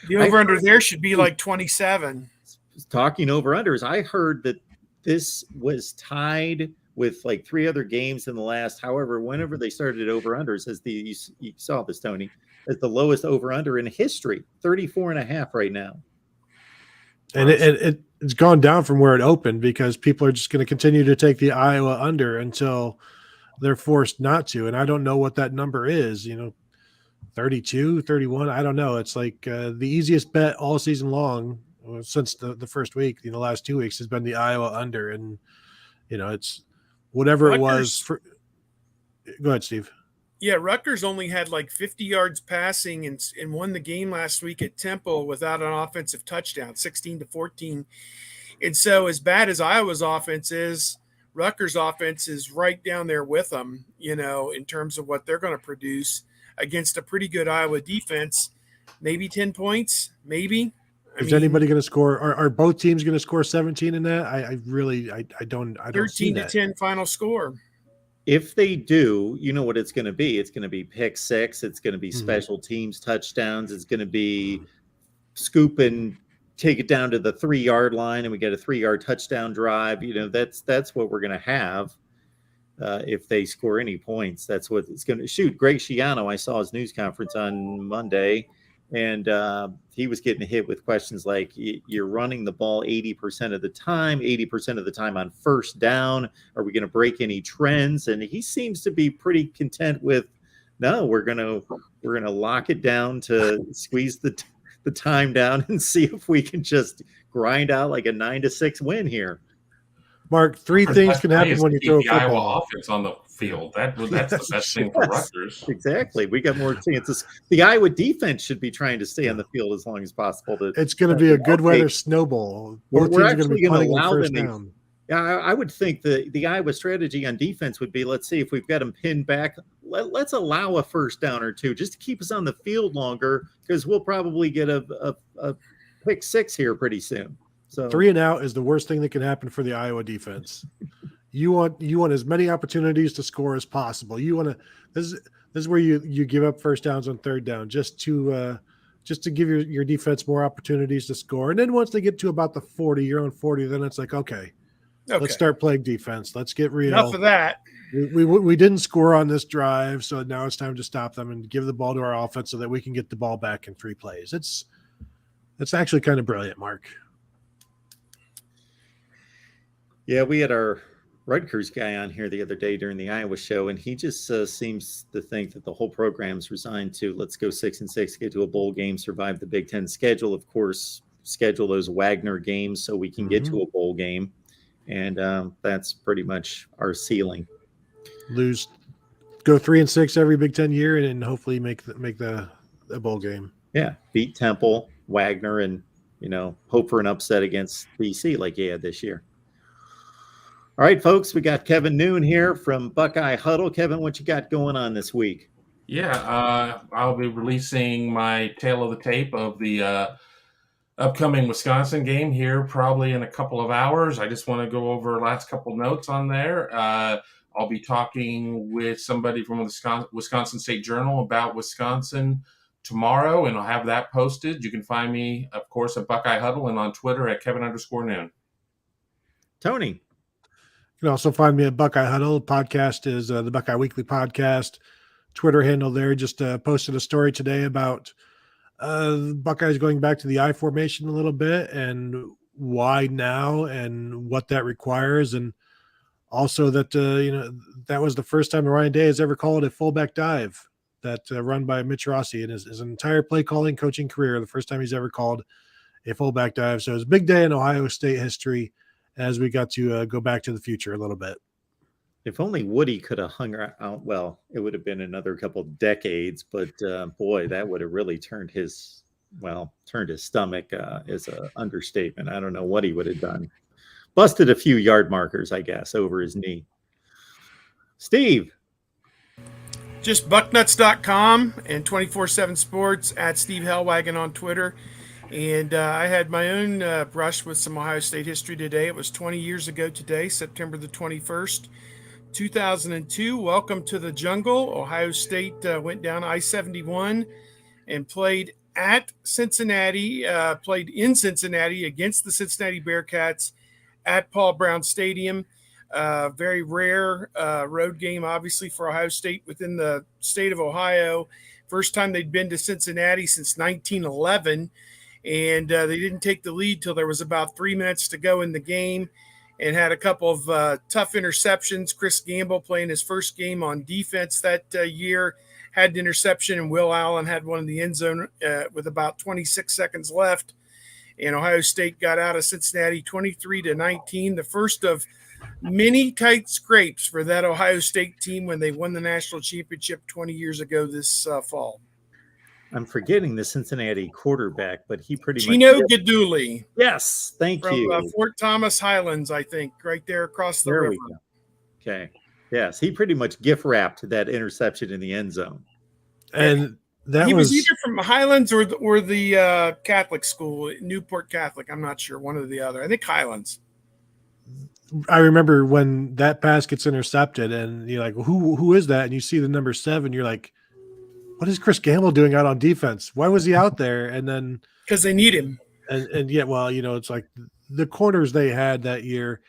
the over-under there should be like 27. Talking over-unders, I heard that this was tied with like 3 other games in the last, however, whenever they started over-unders, you saw this, Tony, as the lowest over-under in history, 34.5 right now. And it's gone down from where it opened because people are just going to continue to take the Iowa under until they're forced not to. And I don't know what that number is, 32, 31. I don't know. It's like the easiest bet all season long since the first week, the last 2 weeks has been the Iowa under. And, it's whatever it was. Go ahead, Steve. Yeah, Rutgers only had like 50 yards passing and won the game last week at Temple without an offensive touchdown, 16-14. And so as bad as Iowa's offense is, Rutgers' offense is right down there with them, in terms of what they're going to produce against a pretty good Iowa defense. Maybe 10 points, maybe. Is anybody going to score? Are both teams going to score 17 in that? I don't 13 to 10 final score. If they do, you know what it's going to be. It's going to be pick six. It's going to be special teams touchdowns. It's going to be scoop and take it down to the 3-yard line, and we get a 3-yard touchdown drive. That's what we're going to have. If they score any points, that's what it's going to shoot. Greg Schiano, I saw his news conference on Monday, and he was getting hit with questions like, you're running the ball 80% of the time, 80% of the time on first down. Are we going to break any trends? And he seems to be pretty content with, no, we're going to lock it down to squeeze the time down and see if we can just grind out like a 9-6 win here. Mark, three things can happen when you throw a football. Iowa offense on the field. That's the best thing for Rutgers. Exactly. We got more chances. The Iowa defense should be trying to stay on the field as long as possible. It's going to be a good weather snowball. Both teams are going to be punting on first down. Yeah, I would think the Iowa strategy on defense would be, let's see if we've got them pinned back. Let's allow a first down or two just to keep us on the field longer, because we'll probably get a pick six here pretty soon. So 3 and out is the worst thing that can happen for the Iowa defense. You want as many opportunities to score as possible. You want to this is where you give up first downs on third down just to give your defense more opportunities to score. And then once they get to about the 40, you're on 40, then it's like, okay, let's start playing defense. Let's get real. Enough of that. We didn't score on this drive, so now it's time to stop them and give the ball to our offense so that we can get the ball back in 3 plays. It's actually kind of brilliant, Mark. Yeah, we had our Rutgers guy on here the other day during the Iowa show, and he just seems to think that the whole program's resigned to, let's go 6-6, get to a bowl game, survive the Big Ten schedule, of course, schedule those Wagner games so we can get to a bowl game, and that's pretty much our ceiling. Go 3-6 every Big Ten year, and hopefully make the bowl game. Yeah, beat Temple, Wagner, and hope for an upset against BC like he had this year. All right, folks, we got Kevin Noon here from Buckeye Huddle. Kevin, what you got going on this week? Yeah, I'll be releasing my tale of the tape of the upcoming Wisconsin game here probably in a couple of hours. I just want to go over last couple notes on there. I'll be talking with somebody from the Wisconsin State Journal about Wisconsin tomorrow, and I'll have that posted. You can find me, of course, at Buckeye Huddle and on Twitter at Kevin_Noon. Tony. You can also find me at Buckeye Huddle. Podcast is the Buckeye Weekly Podcast. Twitter handle there. Just posted a story today about Buckeyes going back to the I formation a little bit and why now and what that requires. And also that, that was the first time Ryan Day has ever called a fullback dive that run by Mitch Rossi in his entire play calling coaching career. The first time he's ever called a fullback dive. So it was a big day in Ohio State history as we got to go back to the future a little bit. If only Woody could have hung out, well, it would have been another couple decades, but boy, that would have really turned his stomach is an understatement. I don't know what he would have done. Busted a few yard markers, I guess, over his knee. Steve. Just bucknuts.com and 24/7 Sports at Steve Hellwagon on Twitter. And I had my own brush with some Ohio State history today. It was 20 years ago today, September the 21st, 2002. Welcome to the jungle. Ohio State went down I-71 and played at Cincinnati, played in Cincinnati against the Cincinnati Bearcats at Paul Brown Stadium. Very rare road game, obviously, for Ohio State within the state of Ohio. First time they'd been to Cincinnati since 1911. and they didn't take the lead till there was about 3 minutes to go in the game, and had a couple of tough interceptions. Chris Gamble, playing his first game on defense that year, had an interception, and Will Allen had one in the end zone with about 26 seconds left. And Ohio State got out of Cincinnati 23-19, the first of many tight scrapes for that Ohio State team when they won the national championship 20 years ago this fall. I'm forgetting the Cincinnati quarterback, but he pretty Gino much. Gaduli. Yes, thank From you. Fort Thomas Highlands, I think, right there across the There river. we go. Okay. Yes, he pretty much gift wrapped that interception in the end zone. And that He was was either from Highlands or the Catholic school, Newport Catholic. I'm not sure, one or the other. I think Highlands. I remember when that pass gets intercepted and you're like, who is that? And you see the number 7, you're like, what is Chris Gamble doing out on defense? Why was he out there? And then Because they need him. and yet, well, it's like the corners they had that year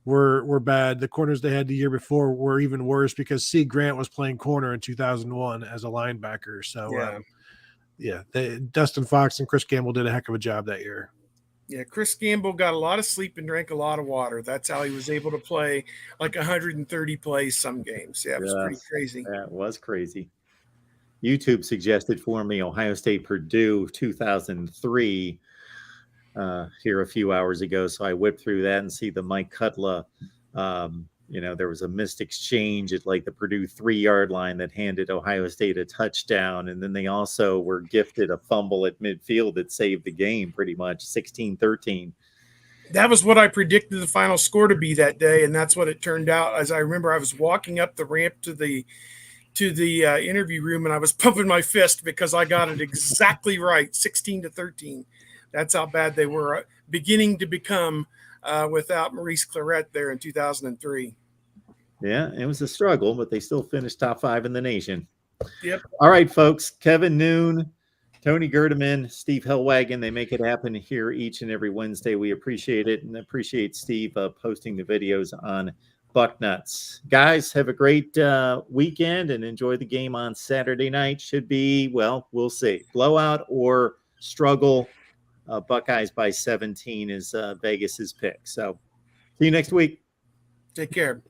were bad. The corners they had the year before were even worse because C. Grant was playing corner in 2001 as a linebacker. So Dustin Fox and Chris Gamble did a heck of a job that year. Yeah, Chris Gamble got a lot of sleep and drank a lot of water. That's how he was able to play like 130 plays some games. Yeah, it was pretty crazy. That was crazy. YouTube suggested for me Ohio State Purdue 2003 here a few hours ago. So I whipped through that and see the Mike Cutler. There was a missed exchange at like the Purdue 3-yard line that handed Ohio State a touchdown. And then they also were gifted a fumble at midfield that saved the game pretty much 16-13. That was what I predicted the final score to be that day. And that's what it turned out. As I remember, I was walking up the ramp to the interview room, and I was pumping my fist because I got it exactly right, 16-13. That's how bad they were beginning to become without Maurice Claret there in 2003. Yeah, it was a struggle, but they still finished top 5 in the nation. Yep. All right, folks. Kevin Noon, Tony Gerdeman, Steve Hellwagon, they make it happen here each and every Wednesday. We appreciate it, and appreciate Steve posting the videos on Bucknuts. Guys, have a great weekend and enjoy the game on Saturday night. Should be, well, we'll see. Blowout or struggle. Buckeyes by 17 is Vegas's pick. So see you next week. Take care.